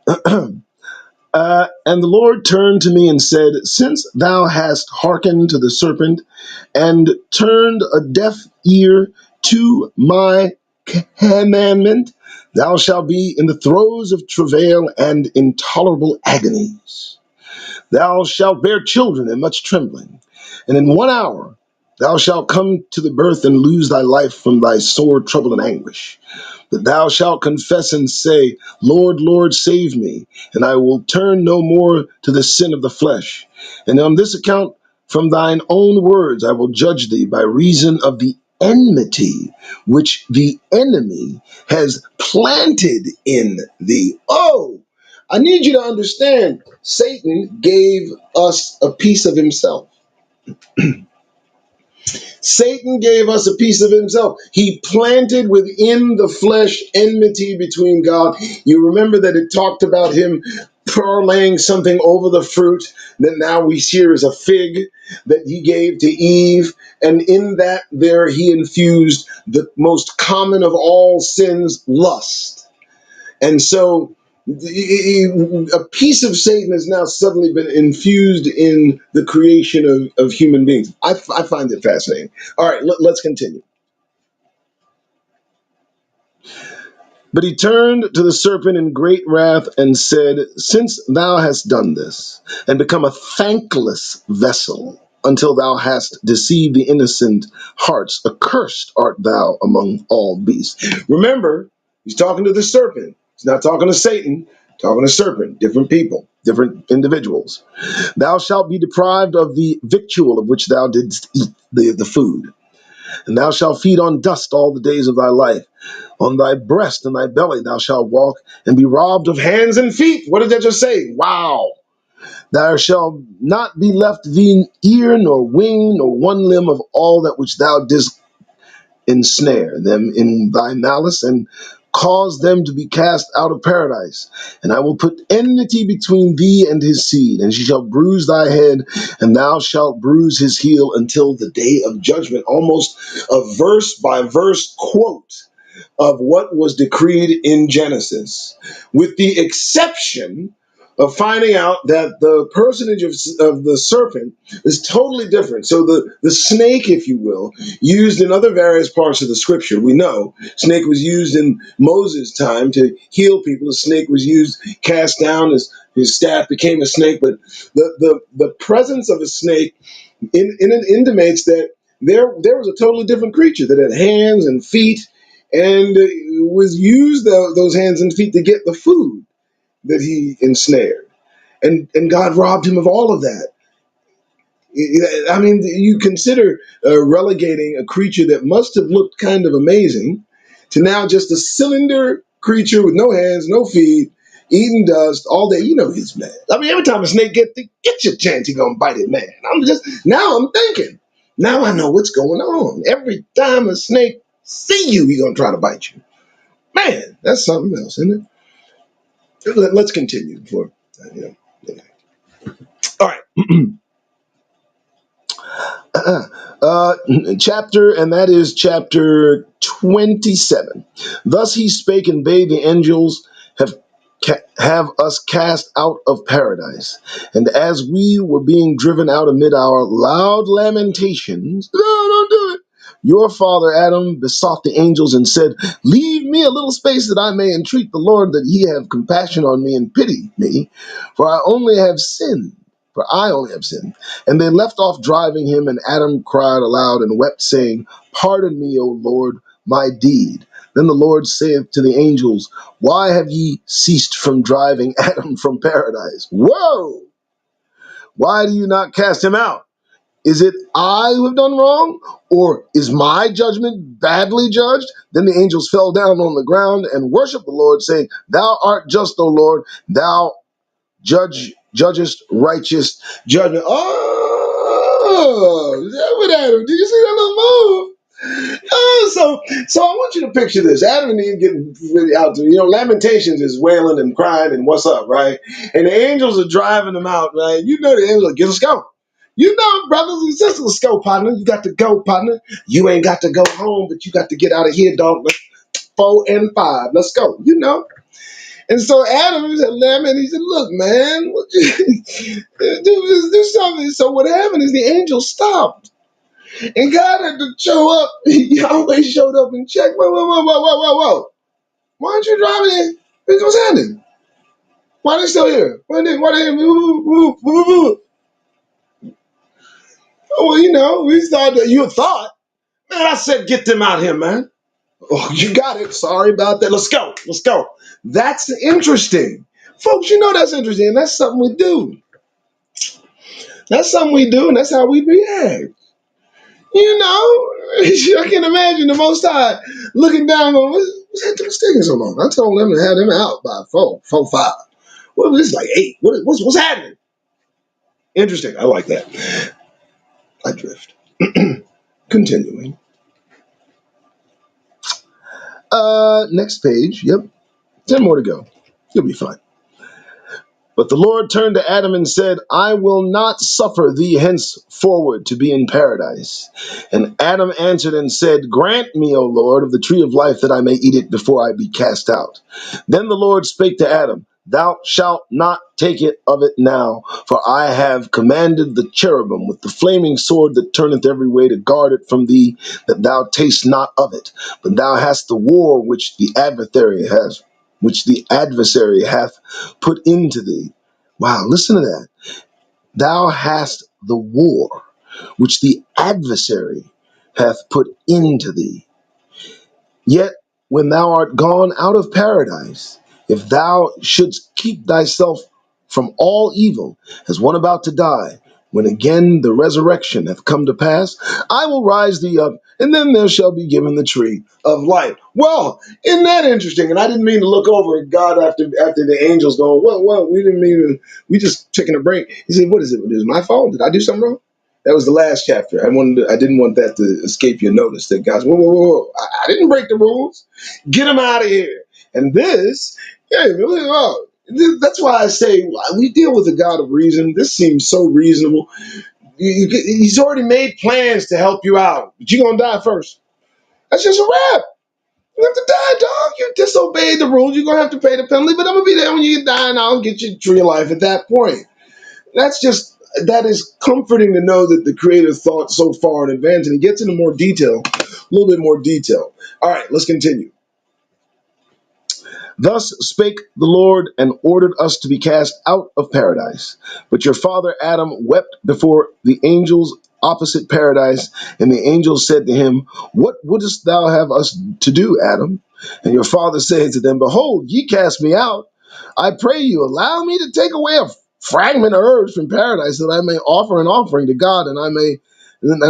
[SPEAKER 1] And the Lord turned to me and said, since thou hast hearkened to the serpent and turned a deaf ear to my commandment, thou shalt be in the throes of travail and intolerable agonies. Thou shalt bear children in much trembling, and in 1 hour thou shalt come to the birth and lose thy life from thy sore trouble and anguish. But thou shalt confess and say, Lord, Lord, save me, and I will turn no more to the sin of the flesh. And on this account, from thine own words I will judge thee by reason of the enmity which the enemy has planted in thee. Oh, I need you to understand, Satan gave us a piece of himself. Satan gave us a piece of himself. He planted within the flesh enmity between God. You remember that it talked about him parlaying something over the fruit that now we hear is a fig that he gave to Eve. And in that there he infused the most common of all sins, lust. And so a piece of Satan has now suddenly been infused in the creation of human beings. I find it fascinating. All right, let's continue. But he turned to the serpent in great wrath and said, since thou hast done this, and become a thankless vessel, until thou hast deceived the innocent hearts, accursed art thou among all beasts. Remember, he's talking to the serpent. He's not talking to Satan, talking to serpent, different people, different individuals. Thou shalt be deprived of the victual of which thou didst eat, the food. And thou shalt feed on dust all the days of thy life. On thy breast and thy belly thou shalt walk, and be robbed of hands and feet. What did that just say? Wow. There shall not be left thee ear, nor wing, nor one limb of all that which thou didst ensnare them in thy malice, and cause them to be cast out of paradise. And I will put enmity between thee and his seed, and she shall bruise thy head, and thou shalt bruise his heel until the day of judgment. Almost a verse by verse quote of what was decreed in Genesis, with the exception of finding out that the personage of the serpent is totally different. So the snake, if you will, used in other various parts of the scripture, we know snake was used in Moses' time to heal people. The snake was used, cast down, his staff became a snake. But the presence of a snake intimates that there was a totally different creature that had hands and feet, and was used those hands and feet to get the food that he ensnared. And God robbed him of all of that. I mean, you consider relegating a creature that must have looked kind of amazing to now just a cylinder creature with no hands, no feet, eating dust all day. You know he's mad. I mean, every time a snake gets your chance, he's gonna bite it, man. I'm thinking. Now I know what's going on. Every time a snake see you, he's gonna try to bite you. Man, that's something else, isn't it? Let's continue. All right. uh, uh, chapter, and that is chapter 27. Thus he spake and bade the angels have us cast out of paradise. And as we were being driven out amid our loud lamentations, no, don't do it. Your father Adam besought the angels and said, leave me a little space that I may entreat the Lord that he have compassion on me and pity me, for I only have sinned. For I only have sinned. And they left off driving him, and Adam cried aloud and wept, saying, pardon me, O Lord, my deed. Then the Lord saith to the angels, why have ye ceased from driving Adam from paradise? Whoa! Why do you not cast him out? Is it I who have done wrong? Or is my judgment badly judged? Then the angels fell down on the ground and worshiped the Lord, saying, thou art just, O Lord, thou judgest righteous judgment. Oh, is that what Adam? Did you see that little move? Oh, so I want you to picture this. Adam and Eve getting really out to, Lamentations is wailing and crying and what's up, right? And the angels are driving them out, right? You know the angels are, get us go. You know, brothers and sisters, let's go, partner. You got to go, partner. You ain't got to go home, but you got to get out of here, dog. 4 and 5. Let's go. You know. And so Adam said, and he said, look, man, do something. So what happened is the angel stopped. And God had to show up. Yahweh showed up and checked. Whoa. Why aren't you driving in? What's happening? Why are they still here? Oh, well, we thought that you thought. Man, I said, get them out here, man. Oh, you got it. Sorry about that. Let's go. That's interesting. Folks, that's interesting. That's something we do. That's something we do, and that's how we react. I can imagine the Most High looking down on what's that dude sticking so long? I told them to have them out by 4, 5. Well, this is like 8. What's happening? Interesting. I like that. I drift. Continuing. Next page. Yep. 10 more to go. You'll be fine. But the Lord turned to Adam and said, I will not suffer thee henceforward to be in paradise. And Adam answered and said, grant me, O Lord, of the tree of life that I may eat it before I be cast out. Then the Lord spake to Adam, thou shalt not take it of it now, for I have commanded the cherubim with the flaming sword that turneth every way to guard it from thee, that thou taste not of it. But thou hast the war which the adversary hath put into thee. Wow, listen to that. Thou hast the war which the adversary hath put into thee. Yet when thou art gone out of paradise, if thou shouldst keep thyself from all evil, as one about to die, when again the resurrection hath come to pass, I will rise thee up, and then there shall be given the tree of life. Well, isn't that interesting? And I didn't mean to look over at God after the angels going, well, we didn't mean to, we just taking a break. He said, what is it? It was my fault? Did I do something wrong? That was the last chapter. I didn't want that to escape your notice. That God's, whoa. I didn't break the rules. Get them out of here. And this, that's why I say we deal with a God of reason. This seems so reasonable. He's already made plans to help you out, but you're going to die first. That's just a wrap. You have to die, dog. You disobeyed the rules. You're going to have to pay the penalty, but I'm going to be there when you die, and I'll get you the tree of life at that point. That is comforting to know that the Creator thought so far in advance, and he gets into more detail, a little bit more detail. All right, let's continue. Thus spake the Lord and ordered us to be cast out of paradise. But your father Adam wept before the angels opposite paradise, and the angels said to him, what wouldest thou have us to do, Adam? And your father said to them, behold, ye cast me out. I pray you, allow me to take away a fragment of herbs from paradise, that I may offer an offering to God, and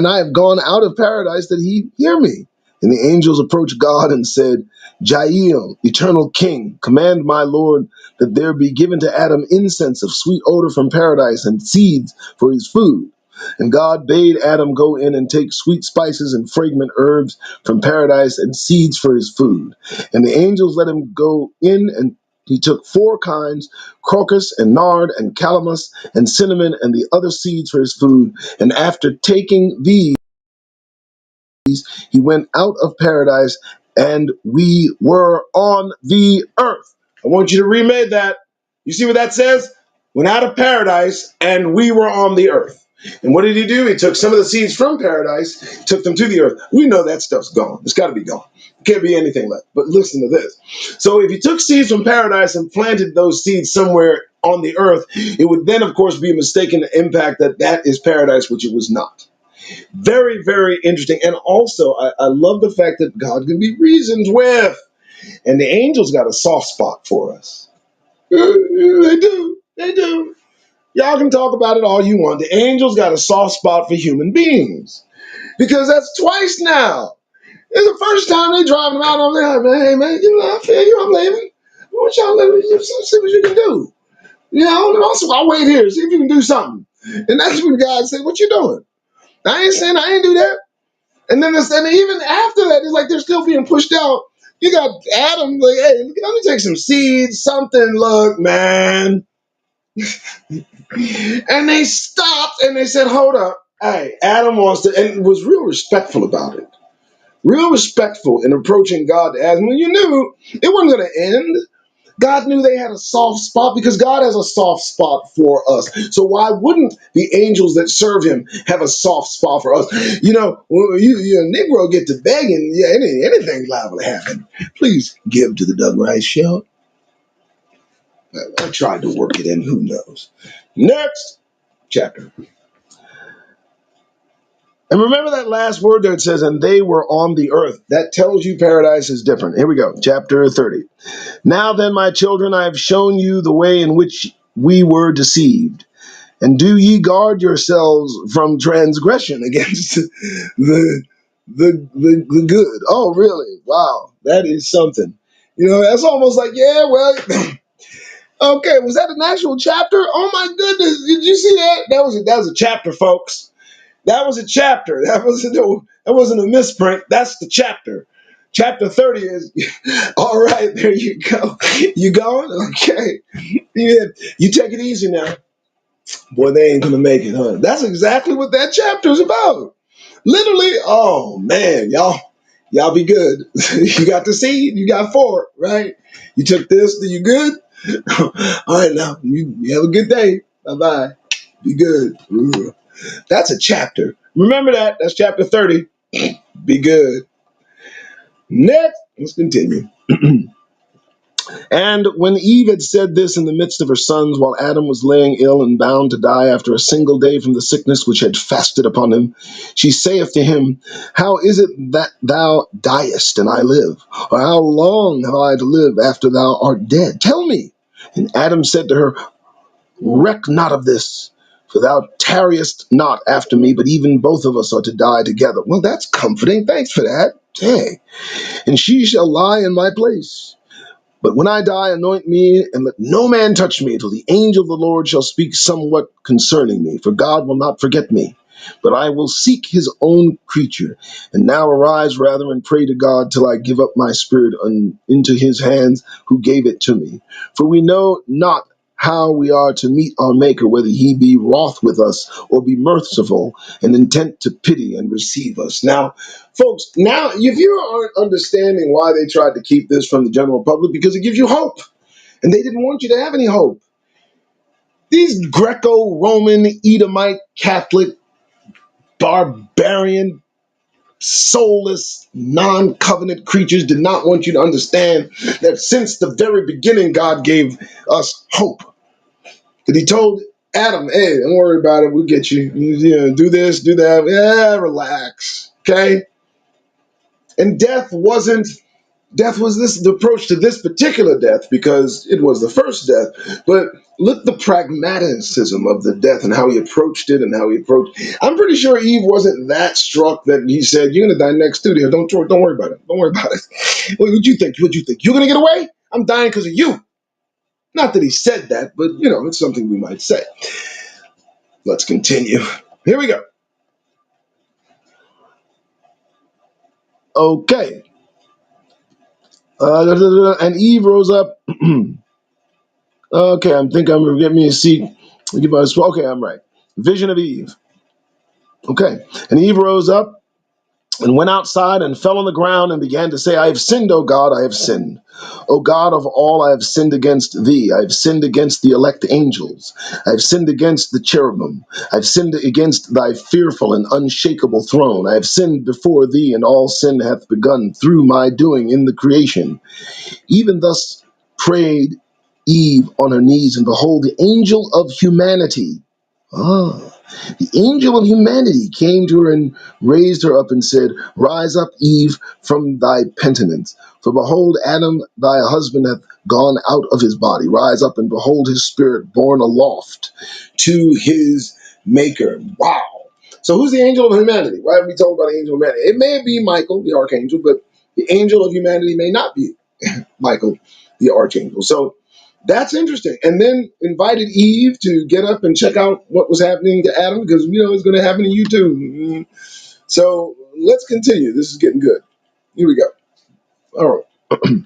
[SPEAKER 1] I have gone out of paradise that he hear me. And the angels approached God and said, Jael, eternal king, command my Lord that there be given to Adam incense of sweet odor from paradise and seeds for his food. And God bade Adam go in and take sweet spices and fragrant herbs from paradise and seeds for his food. And the angels let him go in, and he took four kinds, crocus and nard and calamus and cinnamon and the other seeds for his food. And after taking these, he went out of paradise, and we were on the earth. I want you to remake that. You see what that says? Went out of paradise, and we were on the earth. And what did he do? He took some of the seeds from paradise, took them to the earth. We know that stuff's gone. It's got to be gone. Can't be anything left. But listen to this. So if you took seeds from paradise and planted those seeds somewhere on the earth, it would then, of course, be a mistaken impact that that is paradise, which it was not. Very, very interesting. And also, I love the fact that God can be reasoned with. And the angels got a soft spot for us. They do. They do. Y'all can talk about it all you want. The angels got a soft spot for human beings. Because that's twice now. It's the first time they driving around over there. Man, hey, man, you know, I feel you. I'm leaving. I want y'all to see what you can do. You know, and also, I'll wait here, see if you can do something. And that's when God said, what you doing? I ain't saying I ain't do that. And then and even after that, it's like they're still being pushed out. You got Adam, like, hey, let me take some seeds, something, look, man. And they stopped and they said, hold up. Hey, Adam wants to, and was real respectful about it. Real respectful in approaching God to ask him. Well, you knew it wasn't going to end. God knew they had a soft spot because God has a soft spot for us. So why wouldn't the angels that serve him have a soft spot for us? You know, when you a Negro get to begging, yeah, anything's liable to happen. Please give to the Doug Rice Show. I tried to work it in. Who knows? Next chapter. And remember that last word there, it says, and they were on the earth. That tells you paradise is different. Here we go. Chapter 30. Now then, my children, I have shown you the way in which we were deceived. And do ye guard yourselves from transgression against the good. Oh, really? Wow. That is something. You know, that's almost like, yeah, well, okay, was that an actual chapter? Oh my goodness. Did you see that? That was a chapter, folks. That was a chapter. That wasn't a misprint. That's the chapter. Chapter 30 is all right. There you go. You going? Okay. Yeah, you take it easy now. Boy, they ain't gonna make it, huh? That's exactly what that chapter is about. Literally, oh man, y'all be good. You got the seed, you got four, right? You took this, you good? All right, now you have a good day. Bye bye. Be good. Ooh. That's a chapter. Remember that. That's chapter 30. Be good. Next, let's continue. And when Eve had said this in the midst of her sons, while Adam was laying ill and bound to die after a single day from the sickness which had fasted upon him, she saith to him, how is it that thou diest and I live? Or how long have I to live after thou art dead? Tell me. And Adam said to her, reck not of this, for thou tarriest not after me, but even both of us are to die together. Well, that's comforting. Thanks for that. Dang. And she shall lie in my place. But when I die, anoint me, and let no man touch me, till the angel of the Lord shall speak somewhat concerning me. For God will not forget me, but I will seek his own creature. And now arise rather and pray to God till I give up my spirit into his hands, who gave it to me. For we know not how we are to meet our Maker, whether he be wroth with us, or be merciful, and intent to pity and receive us. Now, folks, now, if you aren't understanding why they tried to keep this from the general public, because it gives you hope, and they didn't want you to have any hope. These Greco-Roman, Edomite, Catholic, barbarian, soulless, non-covenant creatures did not want you to understand that since the very beginning, God gave us hope. That he told Adam, hey, don't worry about it, we'll get you. You know, do this, do that. Yeah, relax, okay? And death was this the approach to this particular death because it was the first death. But look the pragmatism of the death and how he approached it and how he approached. I'm pretty sure Eve wasn't that struck that he said, "You're gonna die next to there. Don't worry about it. Don't worry about it." What you think? What you think? You're gonna get away? I'm dying because of you. Not that he said that, but you know, it's something we might say. Let's continue. Here we go. Okay. And Eve rose up. Okay, I'm thinking I'm going to get me a seat. Okay, I'm right. Vision of Eve. Okay. And Eve rose up and went outside and fell on the ground and began to say, I have sinned, O God, I have sinned. O God of all, I have sinned against thee. I have sinned against the elect angels. I have sinned against the cherubim. I have sinned against thy fearful and unshakable throne. I have sinned before thee, and all sin hath begun through my doing in the creation. Even thus prayed Eve on her knees, and behold, the angel of humanity. The angel of humanity came to her and raised her up and said, Rise up, Eve, from thy penitence. For behold, Adam thy husband hath gone out of his body. Rise up and behold his spirit borne aloft to his maker. Wow. So who's the angel of humanity? Why have we told about the angel of humanity? It may be Michael, the archangel, but the angel of humanity may not be Michael, the archangel. So that's interesting. And then invited Eve to get up and check out what was happening to Adam, because we know it's going to happen to you too. So let's continue. This is getting good. Here we go. All right.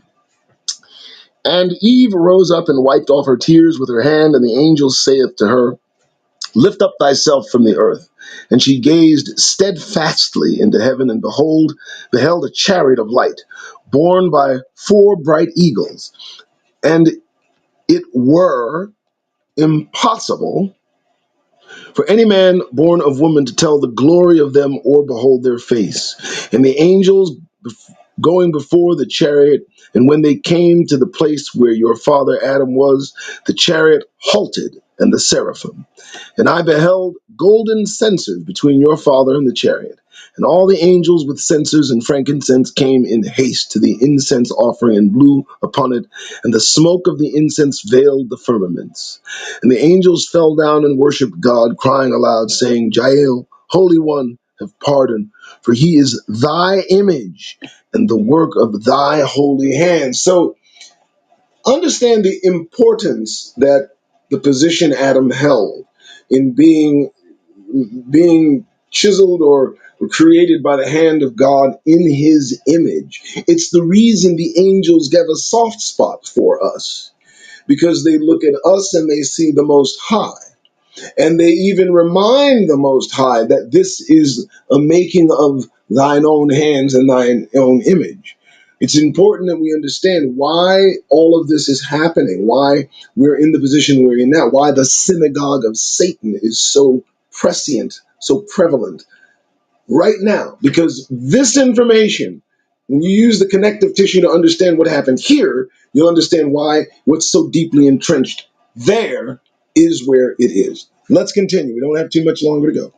[SPEAKER 1] And Eve rose up and wiped off her tears with her hand, and the angel saith to her, Lift up thyself from the earth. And she gazed steadfastly into heaven, and beheld a chariot of light, borne by 4 bright eagles. And it were impossible for any man born of woman to tell the glory of them or behold their face. And the angels going before the chariot, and when they came to the place where your father Adam was, the chariot halted, and the seraphim. And I beheld golden censers between your father and the chariot. And all the angels with censers and frankincense came in haste to the incense offering and blew upon it, and the smoke of the incense veiled the firmaments. And the angels fell down and worshipped God, crying aloud, saying, Jael, Holy One, have pardon, for he is thy image and the work of thy holy hands. So understand the importance that the position Adam held in being chiseled or created by the hand of God in his image. It's the reason the angels get a soft spot for us, because they look at us and they see the Most High. And they even remind the Most High that this is a making of thine own hands and thine own image. It's important that we understand why all of this is happening, why we're in the position we're in now, why the synagogue of Satan is so prescient, so prevalent right now. Because this information, when you use the connective tissue to understand what happened here, you'll understand why what's so deeply entrenched there is where it is. Let's continue. We don't have too much longer to go.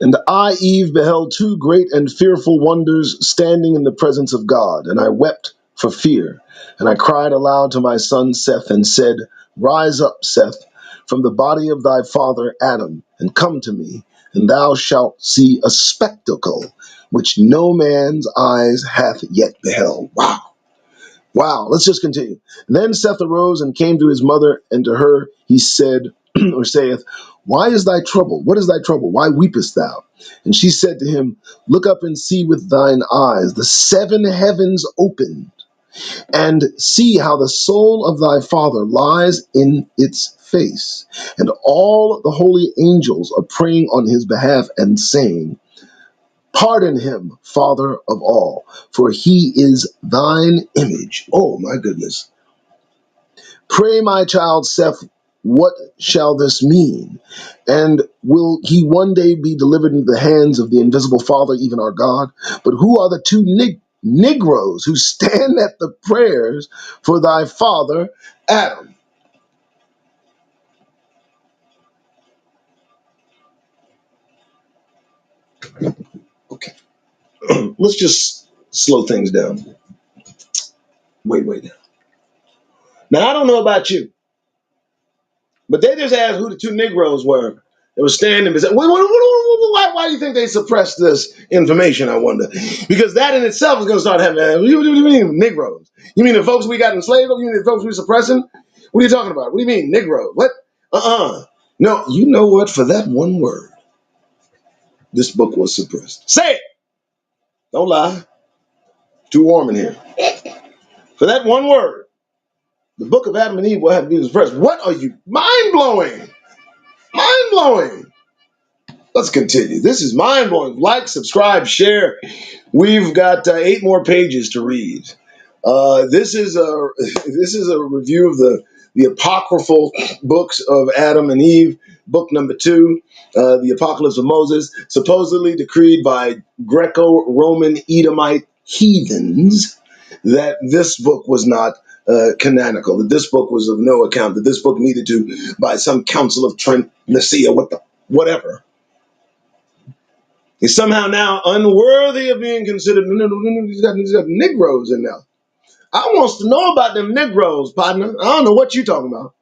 [SPEAKER 1] And I, Eve, beheld 2 great and fearful wonders standing in the presence of God, and I wept for fear. And I cried aloud to my son Seth, and said, Rise up, Seth, from the body of thy father Adam, and come to me, and thou shalt see a spectacle which no man's eyes hath yet beheld. Wow. Wow, let's just continue. Then Seth arose and came to his mother, and to her he said, or saith, Why is thy trouble? What is thy trouble? Why weepest thou? And she said to him, Look up and see with thine eyes the 7 heavens opened, and see how the soul of thy father lies in its face. And all the holy angels are praying on his behalf and saying, Pardon him, Father of all, for he is thine image. Oh, my goodness. Pray, my child Seth, what shall this mean? And will he one day be delivered into the hands of the invisible Father, even our God? But who are the 2 Negroes who stand at the prayers for thy father, Adam? Okay, let's just slow things down. Wait. Now, I don't know about you, but they just asked who the 2 Negroes were. They were standing beside. Why do you think they suppressed this information, I wonder? Because that in itself is going to start happening. What do you mean, Negroes? You mean the folks we got enslaved? You mean the folks we suppressing? What are you talking about? What do you mean, Negro? What? Uh-uh. No, you know what? For that one word, this book was suppressed. Say it! Don't lie. Too warm in here. For that one word, the book of Adam and Eve will have to be suppressed. What are you? Mind blowing! Mind blowing! Let's continue. This is mind blowing. Like, subscribe, share. We've got 8 more pages to read. This is a this is a review of the apocryphal books of Adam and Eve. Book number 2, the Apocalypse of Moses, supposedly decreed by Greco-Roman Edomite heathens, that this book was not canonical, that this book was of no account, that this book needed to, by some council of Trent, Nicaea, whatever, is somehow now unworthy of being considered. No, he's got Negroes in there. I wants to know about them Negroes, partner. I don't know what you talking about.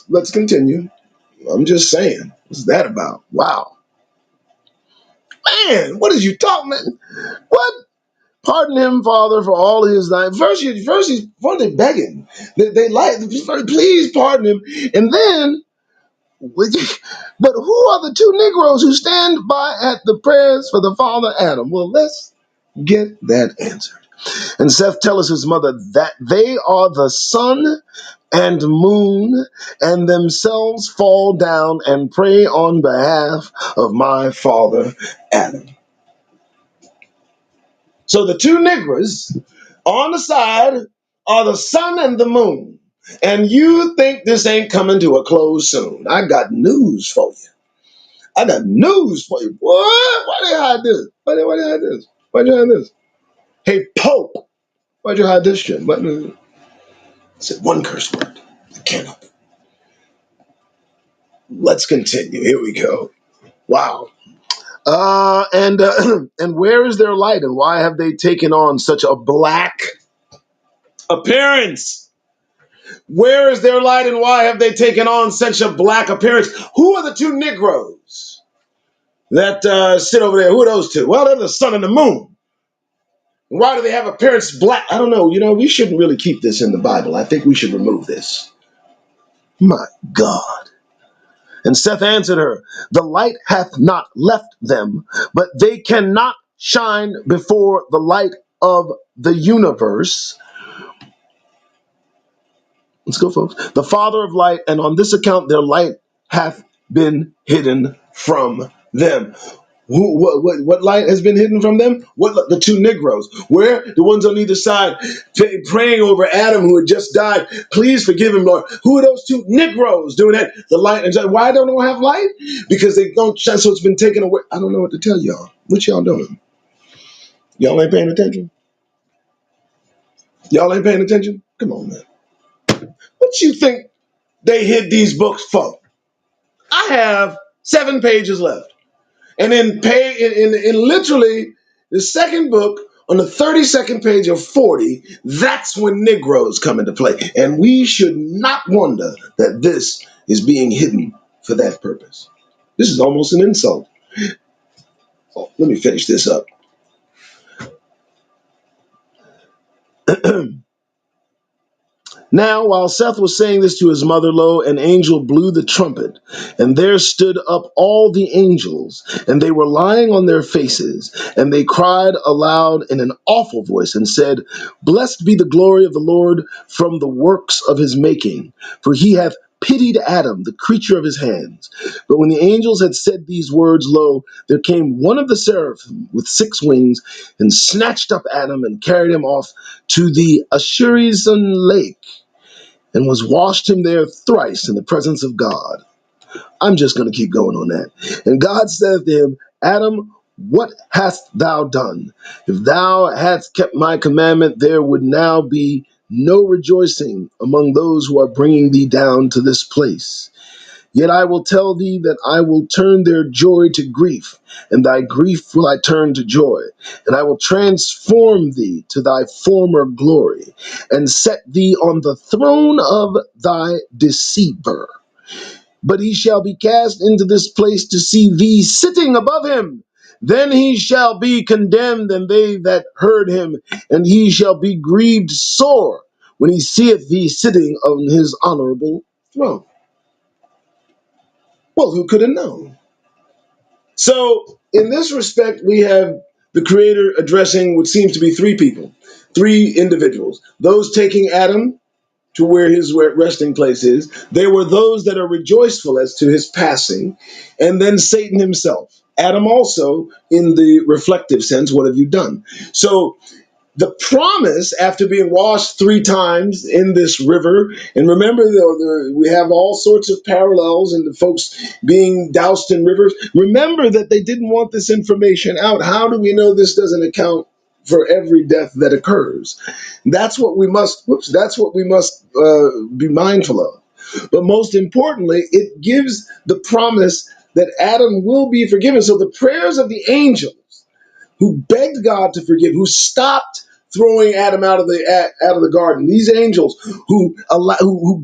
[SPEAKER 1] Let's continue. I'm just saying. What's that about? Wow. Man, what is you talking, man? What? Pardon him, Father, for all his life. First he's begging. They like, please pardon him. And then, but who are the 2 Negroes who stand by at the prayers for the father Adam? Well, let's get that answered. And Seth tells his mother that they are the sun and moon, and themselves fall down and pray on behalf of my father Adam. So the 2 Negroes on the side are the sun and the moon. And you think this ain't coming to a close soon. I got news for you. I got news for you. What? Why they hide this? Why they hide this? Why'd you hide this? Hey, Pope, why'd you hide this shit? I said one curse word. I cannot. Let's continue. Here we go. Wow. And where is their light, and why have they taken on such a black appearance? Where is their light, and why have they taken on such a black appearance? Who are the 2 Negroes that sit over there? Who are those 2? Well, they're the sun and the moon. Why do they have appearance black? I don't know. You know, we shouldn't really keep this in the Bible. I think we should remove this. My God. And Seth answered her, the light hath not left them, but they cannot shine before the light of the universe. Let's go, folks. The Father of light, and on this account their light hath been hidden from them. What light has been hidden from them? What, the 2 Negroes? Where? The ones on either side praying over Adam who had just died. Please forgive him, Lord. Who are those 2 Negroes doing that? The light. And why don't they have light? Because they don't shine, so it's been taken away. I don't know what to tell y'all. What y'all doing? Y'all ain't paying attention? Y'all ain't paying attention? Come on, man. What you think they hid these books for? I have 7 pages left. And in literally the second book, on the 32nd page of 40, that's when Negroes come into play. And we should not wonder that this is being hidden for that purpose. This is almost an insult. Oh, let me finish this up. Now, while Seth was saying this to his mother, lo, an angel blew the trumpet, and there stood up all the angels, and they were lying on their faces, and they cried aloud in an awful voice, and said, Blessed be the glory of the Lord from the works of his making, for he hath pitied Adam, the creature of his hands. But when the angels had said these words, lo, there came one of the seraphim with 6 wings, and snatched up Adam, and carried him off to the Ashurisan lake, and was washed him there thrice in the presence of God. I'm just going to keep going on that. And God said to him, Adam, what hast thou done? If thou hadst kept my commandment, there would now be no rejoicing among those who are bringing thee down to this place. Yet I will tell thee that I will turn their joy to grief, and thy grief will I turn to joy. And I will transform thee to thy former glory, and set thee on the throne of thy deceiver. But he shall be cast into this place to see thee sitting above him. Then he shall be condemned, and they that heard him, and he shall be grieved sore when he seeth thee sitting on his honorable throne. Well, who could have known? So, in this respect, we have the Creator addressing what seems to be three people, three individuals. Those taking Adam to where his resting place is. There were those that are rejoiceful as to his passing, and then Satan himself. Adam also, in the reflective sense, what have you done? So the promise, after being washed three times in this river, and remember, we have all sorts of parallels in the folks being doused in rivers. Remember that they didn't want this information out. How do we know this doesn't account for every death that occurs? That's what we must. That's what we must be mindful of. But most importantly, it gives the promise that Adam will be forgiven. So the prayers of the angels who begged God to forgive, who stopped throwing Adam out of the garden. These angels who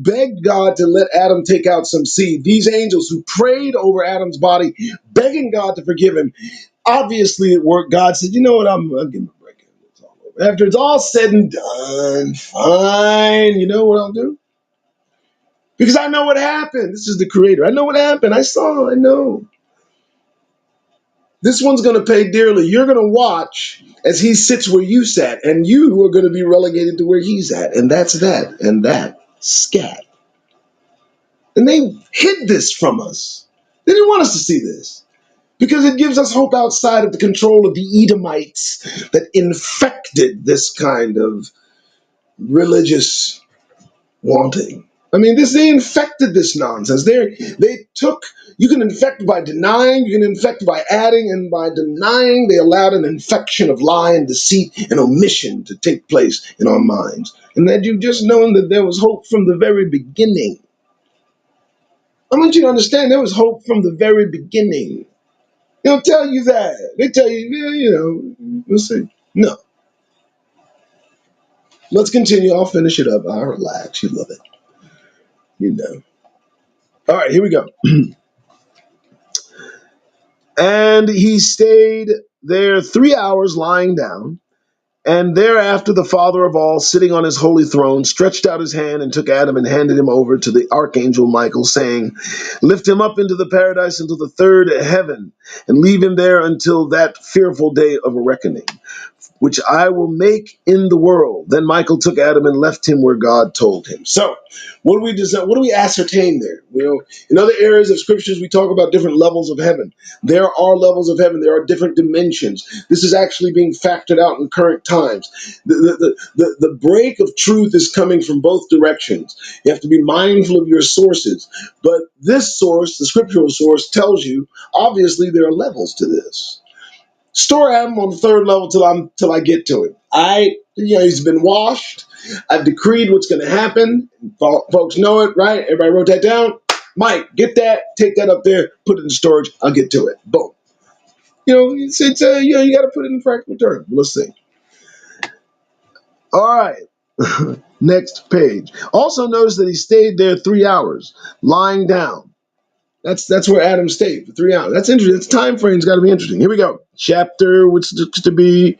[SPEAKER 1] begged God to let Adam take out some seed. These angels who prayed over Adam's body, begging God to forgive him. Obviously, it worked. God said, "You know what? I'll give him a break. It's all over. After it's all said and done, fine. You know what I'll do? Because I know what happened. This is the Creator. I know what happened. I saw. I know." This one's going to pay dearly. You're going to watch as he sits where you sat, and you are going to be relegated to where he's at. And that's that, and that. Scat. And they hid this from us. They didn't want us to see this because it gives us hope outside of the control of the Edomites that infected this kind of religious wanting. I mean, they infected this nonsense. They took, you can infect by denying, you can infect by adding, and by denying, they allowed an infection of lie and deceit and omission to take place in our minds. And that you've just known that there was hope from the very beginning. I want you to understand there was hope from the very beginning. They'll tell you that. They tell you, yeah, we'll see. No. Let's continue. I'll finish it up. I'll relax. You love it. You know. All right, here we go. And he stayed there 3 hours lying down. And thereafter, the Father of all, sitting on his holy throne, stretched out his hand and took Adam and handed him over to the archangel Michael, saying, "Lift him up into the paradise, into the third heaven, and leave him there until that fearful day of reckoning, which I will make in the world." Then Michael took Adam and left him where God told him. So, what do we ascertain there? In other areas of scriptures, we talk about different levels of heaven. There are levels of heaven. There are different dimensions. This is actually being factored out in current times. The break of truth is coming from both directions. You have to be mindful of your sources. But this source, the scriptural source, tells you, obviously, there are levels to this. Store Adam on the third level till I get to him. He's been washed. I've decreed what's going to happen. Folks know it, right? Everybody wrote that down. Mike, get that, take that up there, put it in storage. I'll get to it. Boom. You got to put it in practical terms. Let's see. All right. Next page. Also notice that he stayed there 3 hours, lying down. That's where Adam stayed for 3 hours. That's interesting. That's time frame's got to be interesting. Here we go. Chapter, which looks to be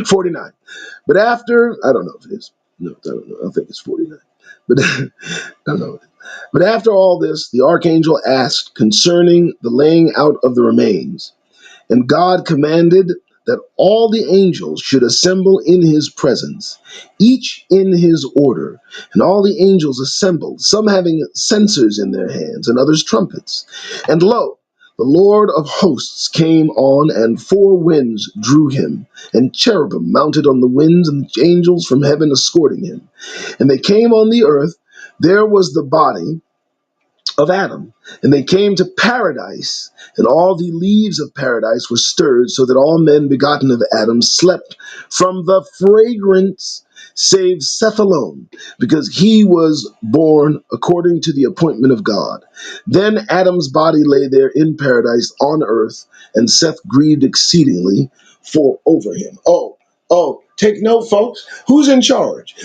[SPEAKER 1] 49. But after, I don't know if it is. No, I don't know. I think it's 49. But I don't know. But after all this, the archangel asked concerning the laying out of the remains. And God commanded that all the angels should assemble in his presence, each in his order. And all the angels assembled, some having censers in their hands, and others trumpets. And lo, the Lord of hosts came on, and four winds drew him, and cherubim mounted on the winds, and the angels from heaven escorting him. And they came on the earth. There was the body of Adam. And they came to paradise, and all the leaves of paradise were stirred, so that all men begotten of Adam slept from the fragrance, save Seth alone, because he was born according to the appointment of God. Then Adam's body lay there in paradise on earth, and Seth grieved exceedingly for over him. Take note, folks. Who's in charge?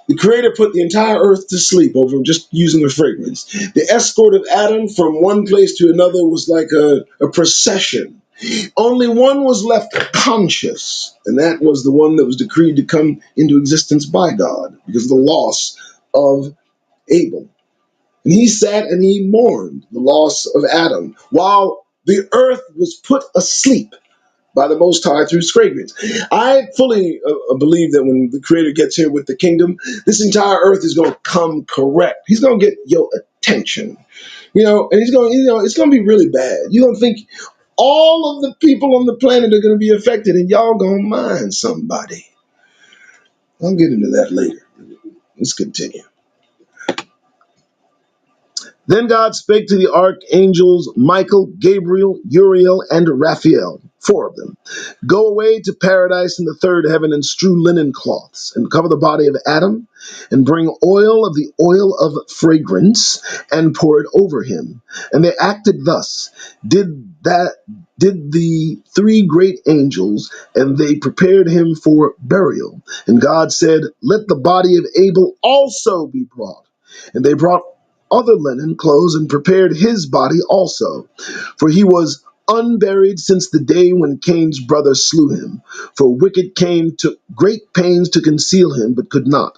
[SPEAKER 1] The Creator put the entire earth to sleep over just using a fragrance. The escort of Adam from one place to another was like a procession. Only one was left conscious, and that was the one that was decreed to come into existence by God because of the loss of Abel. And he sat and he mourned the loss of Adam, while the earth was put asleep by the Most High through fragrance. I fully believe that when the Creator gets here with the kingdom, this entire earth is going to come correct. He's going to get your attention, and he's going, it's going to be really bad. You're going to think all of the people on the planet are going to be affected, and y'all going to mind somebody. I'll get into that later. Let's continue. Then God spake to the archangels Michael, Gabriel, Uriel, and Raphael, 4 of them. Go away to paradise in the third heaven and strew linen cloths, and cover the body of Adam, and bring oil of the oil of fragrance, and pour it over him. And they acted thus, did the 3 great angels, and they prepared him for burial. And God said, let the body of Abel also be brought. And they brought other linen clothes and prepared his body also. For he was unburied since the day when Cain's brother slew him. For wicked Cain took great pains to conceal him, but could not.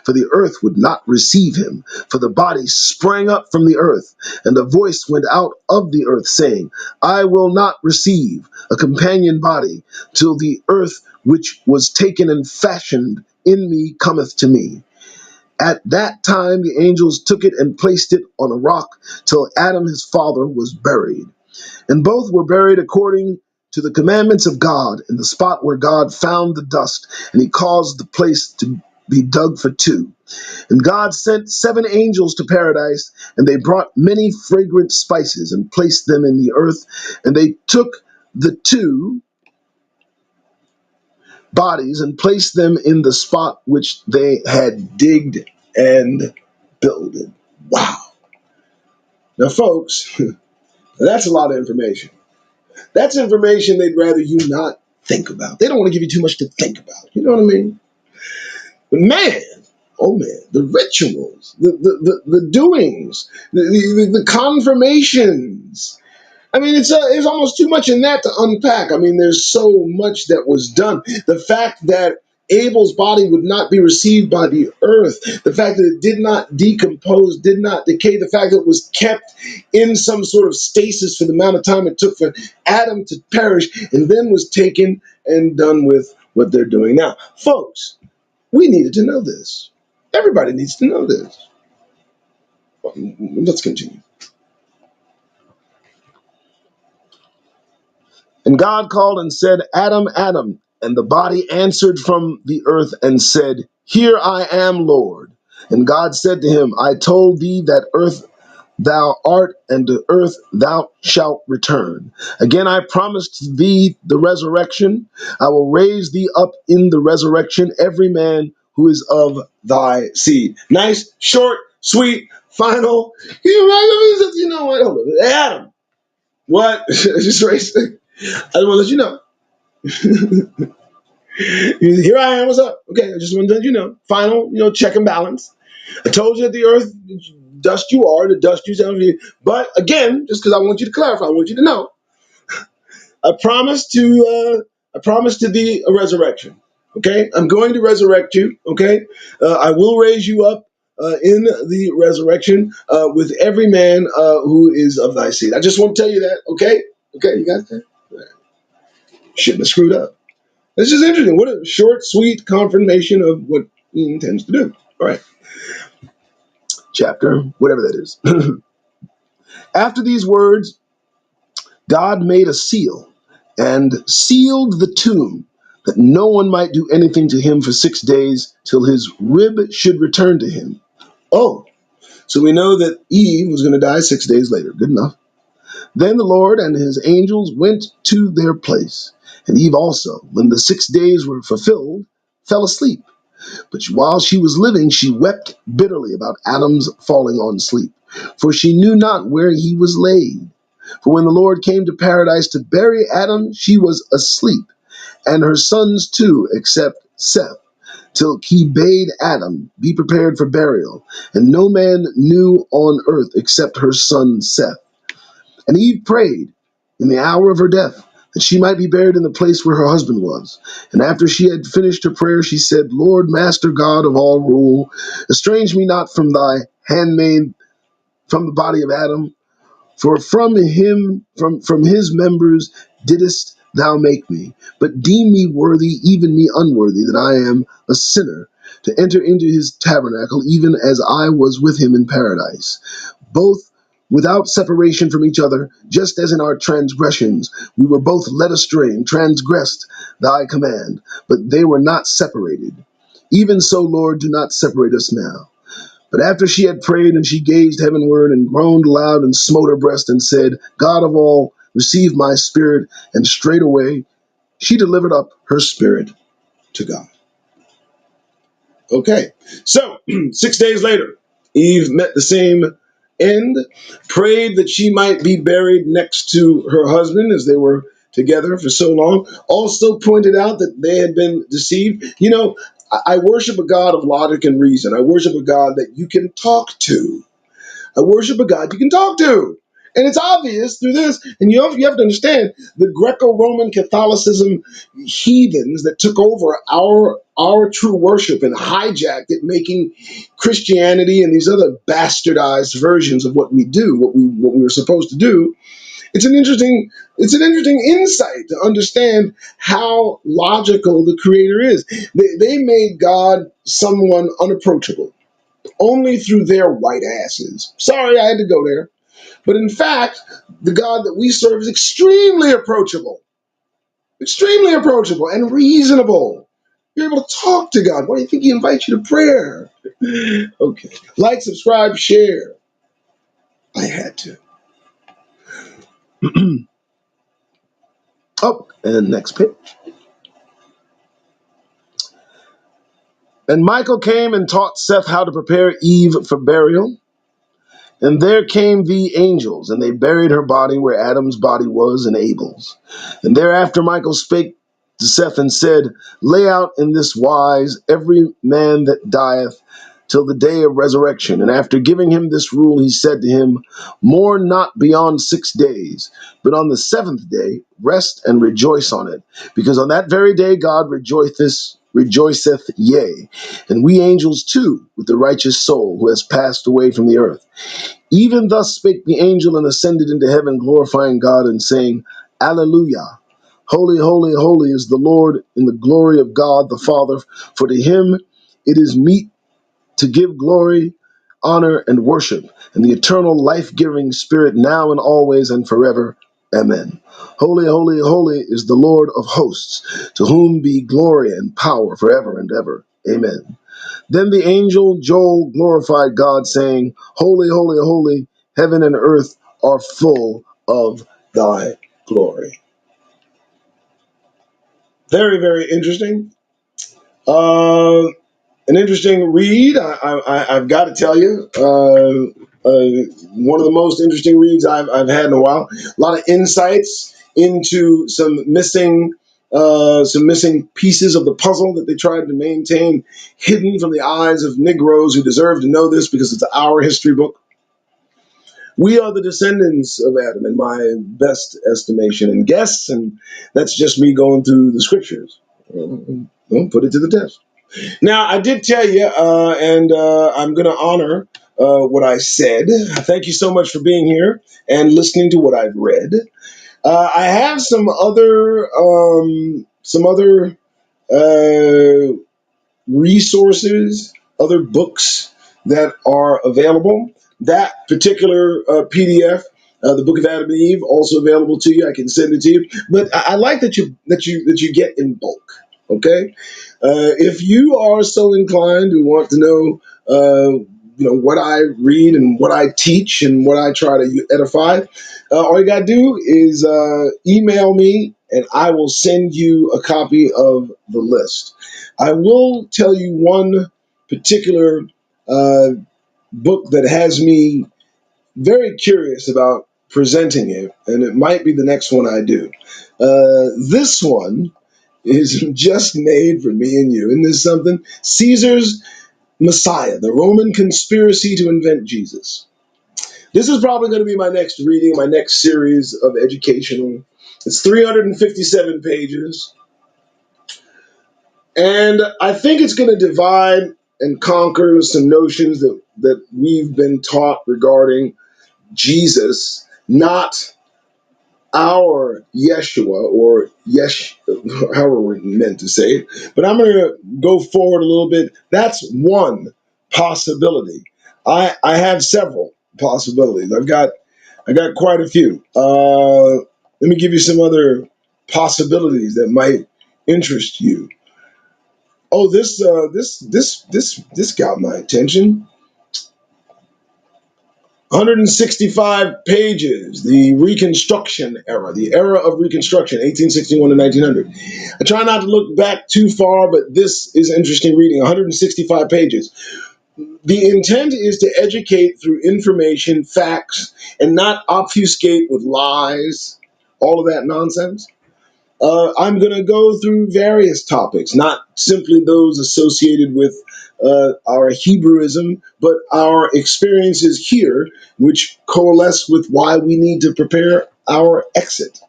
[SPEAKER 1] For the earth would not receive him. For the body sprang up from the earth, and a voice went out of the earth, saying, I will not receive a companion body, till the earth which was taken and fashioned in me cometh to me. At that time the angels took it and placed it on a rock till Adam his father was buried. And both were buried according to the commandments of God in the spot where God found the dust, and he caused the place to be dug for 2. And God sent 7 angels to paradise, and they brought many fragrant spices and placed them in the earth, and they took the 2 bodies and placed them in the spot which they had digged and builded. Wow. Now, folks, that's a lot of information. That's information they'd rather you not think about. They don't want to give you too much to think about. You know what I mean? But man, oh man, the rituals, the doings, the confirmations. I mean, it's almost too much in that to unpack. I mean, there's so much that was done. The fact that Abel's body would not be received by the earth, the fact that it did not decompose, did not decay, the fact that it was kept in some sort of stasis for the amount of time it took for Adam to perish, and then was taken and done with what they're doing now. Folks, we needed to know this. Everybody needs to know this. Let's continue. And God called and said, Adam, Adam. And the body answered from the earth and said, Here I am, Lord. And God said to him, I told thee that earth thou art, and to earth thou shalt return. Again I promised thee the resurrection. I will raise thee up in the resurrection, every man who is of thy seed. Nice, short, sweet, final. You know what? Hold on. Adam, what? Just raise. I just want to let you know. Here I am. What's up? Okay, I just want to let you know. Final, check and balance. I told you that the earth, dust you are, the dust you shall be. But again, just because I want you to clarify, I want you to know, I promised to thee a resurrection. Okay, I'm going to resurrect you. Okay, I will raise you up in the resurrection with every man who is of thy seed. I just want to tell you that. Okay, you got that? Shouldn't have screwed up. This is interesting. What a short, sweet confirmation of what he intends to do. All right. Chapter, whatever that is. After these words, God made a seal and sealed the tomb, that no one might do anything to him for 6 days till his rib should return to him. Oh, so we know that Eve was going to die 6 days later. Good enough. Then the Lord and his angels went to their place, and Eve also, when the 6 days were fulfilled, fell asleep. But while she was living, she wept bitterly about Adam's falling on sleep, for she knew not where he was laid. For when the Lord came to paradise to bury Adam, she was asleep, and her sons too, except Seth, till he bade Adam be prepared for burial. And no man knew on earth except her son Seth. And Eve prayed in the hour of her death, that she might be buried in the place where her husband was. And after she had finished her prayer, she said, Lord, Master God of all rule, estrange me not from thy handmaid
[SPEAKER 2] from the body of Adam? For from him, from his members didst thou make me, but deem me worthy, even me unworthy, that I am a sinner, to enter into his tabernacle, even as I was with him in paradise, both without separation from each other, just as in our transgressions we were both led astray and transgressed thy command, but they were not separated. Even so, Lord, do not separate us now. But after she had prayed, and she gazed heavenward, and groaned aloud, and smote her breast, and said, God of all, receive my spirit. And straightway she delivered up her spirit to God.
[SPEAKER 1] Okay, so 6 days later, Eve met the same end, prayed that she might be buried next to her husband as they were together for so long. Also pointed out that they had been deceived. You know, I worship a God of logic and reason. I worship a God that you can talk to. I worship a God you can talk to. And it's obvious through this. And you have to understand the Greco-Roman Catholicism heathens that took over our true worship and hijacked it, making Christianity and these other bastardized versions of what we do, what we were supposed to do. It's an interesting insight to understand how logical the Creator is. They made God someone unapproachable only through their white asses. Sorry, I had to go there. But in fact, the God that we serve is extremely approachable and reasonable. You're able to talk to God. Why do you think He invites you to prayer? Okay. Like, subscribe, share. I had to.
[SPEAKER 2] Oh, and next page. And Michael came and taught Seth how to prepare Eve for burial. And there came the angels, and they buried her body where Adam's body was, and Abel's. And thereafter Michael spake to Seth and said, Lay out in this wise every man that dieth till the day of resurrection. And after giving him this rule, he said to him, Mourn not beyond 6 days, but on the seventh day rest and rejoice on it, because on that very day God rejoiceth, yea, and we angels too, with the righteous soul who has passed away from the earth. Even thus spake the angel, and ascended into heaven, glorifying God, and saying, Alleluia. Holy, holy, holy is the Lord, in the glory of God the Father, for to him it is meet to give glory, honor, and worship, and the eternal life-giving Spirit, now and always and forever. Amen. Holy, holy, holy is the Lord of hosts, to whom be glory and power forever and ever. Amen. Then the angel Joel glorified God, saying, Holy, holy, holy, heaven and earth are full of thy glory.
[SPEAKER 1] Very, very interesting. An interesting read. I've got to tell you, one of the most interesting reads I've had in a while. A lot of insights into some missing pieces of the puzzle that they tried to maintain hidden from the eyes of Negroes who deserve to know this because it's our history book. We are the descendants of Adam, in my best estimation and guess, and that's just me going through the scriptures. Well, put it to the test. Now, I did tell you, and I'm going to honor what I said. Thank you so much for being here and listening to what I've read. I have some other resources, other books that are available. That particular PDF, the Book of Adam and Eve, also available to you. I can send it to you. But I like that you get in bulk. Okay, if you are so inclined to want to know, what I read and what I teach and what I try to edify, all you gotta do is email me, and I will send you a copy of the list. I will tell you one particular uh, book that has me very curious about presenting it, and it might be the next one I do. This one is just made for me and you. Isn't this something? Caesar's Messiah, the Roman conspiracy to invent Jesus. This is probably going to be my next reading, my next series of educational. It's 357 pages. And I think it's going to divide
[SPEAKER 2] and conquer some notions that we've been taught regarding Jesus, not our Yeshua or however we're meant to say it. But I'm going to go forward a little bit. That's one possibility. I have several possibilities. I got quite a few. Let me give you some other possibilities that might interest you. Oh, this got my attention. 165 pages, the Reconstruction era, the era of Reconstruction, 1861 to 1900. I try not to look back too far, but this is interesting reading. 165 pages. The intent is to educate through information, facts, and not obfuscate with lies, all of that nonsense. I'm going to go through various topics, not simply those associated with our Hebrewism, but our experiences here, which coalesce with why we need to prepare our exit.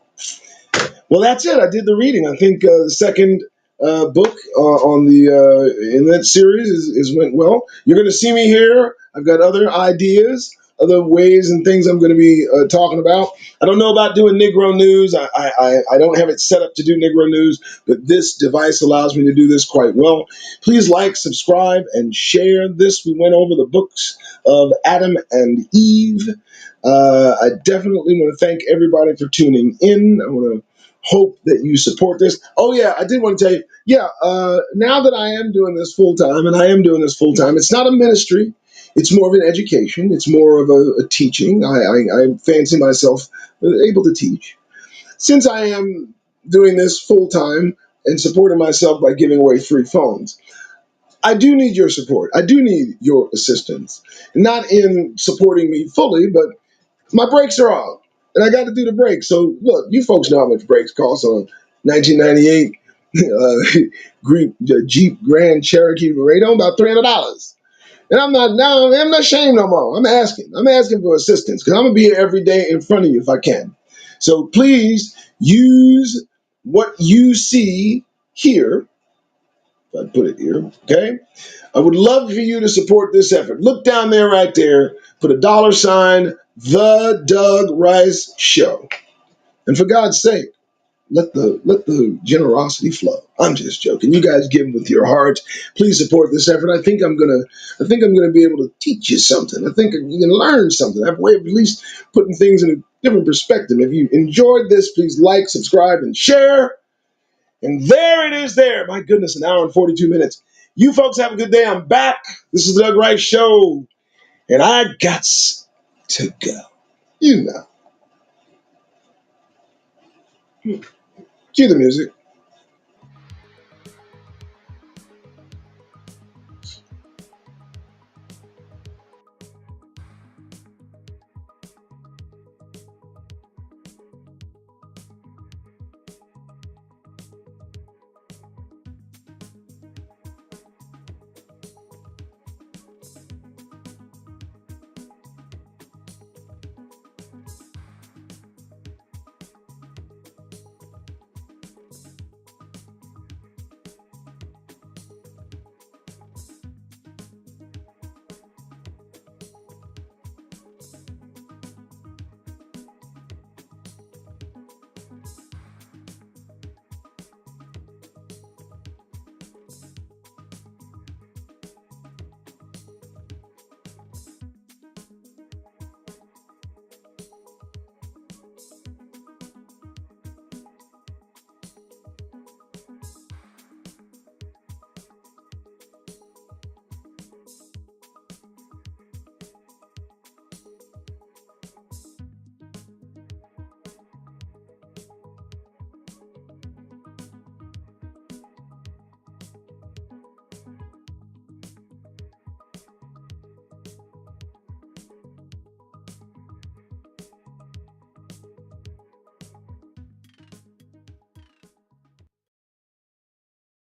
[SPEAKER 2] Well, that's it. I did the reading. I think the second book on the in that series is went well. You're going to see me here. I've got other ideas, other ways and things I'm going to be talking about. I don't know about doing Negro news. I don't have it set up to do Negro news, but this device allows me to do this quite well. Please like, subscribe, and share this. We went over the books of Adam and Eve. I definitely want to thank everybody for tuning in. I want to hope that you support this. Oh yeah, I did want to tell you, now that I am doing this full time, and I am doing this full time, it's not a ministry. It's more of an education. It's more of a teaching. I fancy myself able to teach. Since I am doing this full time and supporting myself by giving away free phones, I do need your support. I do need your assistance. Not in supporting me fully, but my brakes are off, and I got to do the brakes. So look, you folks know how much brakes cost on 1998 Jeep Grand Cherokee Laredo, about $300. And I'm not ashamed no more. I'm asking for assistance because I'm gonna be here every day in front of you if I can. So please use what you see here. If I put it here, okay. I would love for you to support this effort. Look down there, right there. Put a $sign, The Doug Rice Show. And for God's sake, let the generosity flow. I'm just joking. You guys give with your heart. Please support this effort. I think I'm gonna be able to teach you something. I think you can learn something. I have a way of at least putting things in a different perspective. If you enjoyed this, please like, subscribe, and share. And there it is there. My goodness, an hour and 42 minutes. You folks have a good day. I'm back. This is the Doug Rice Show. And I got to go. You know. Cue the music.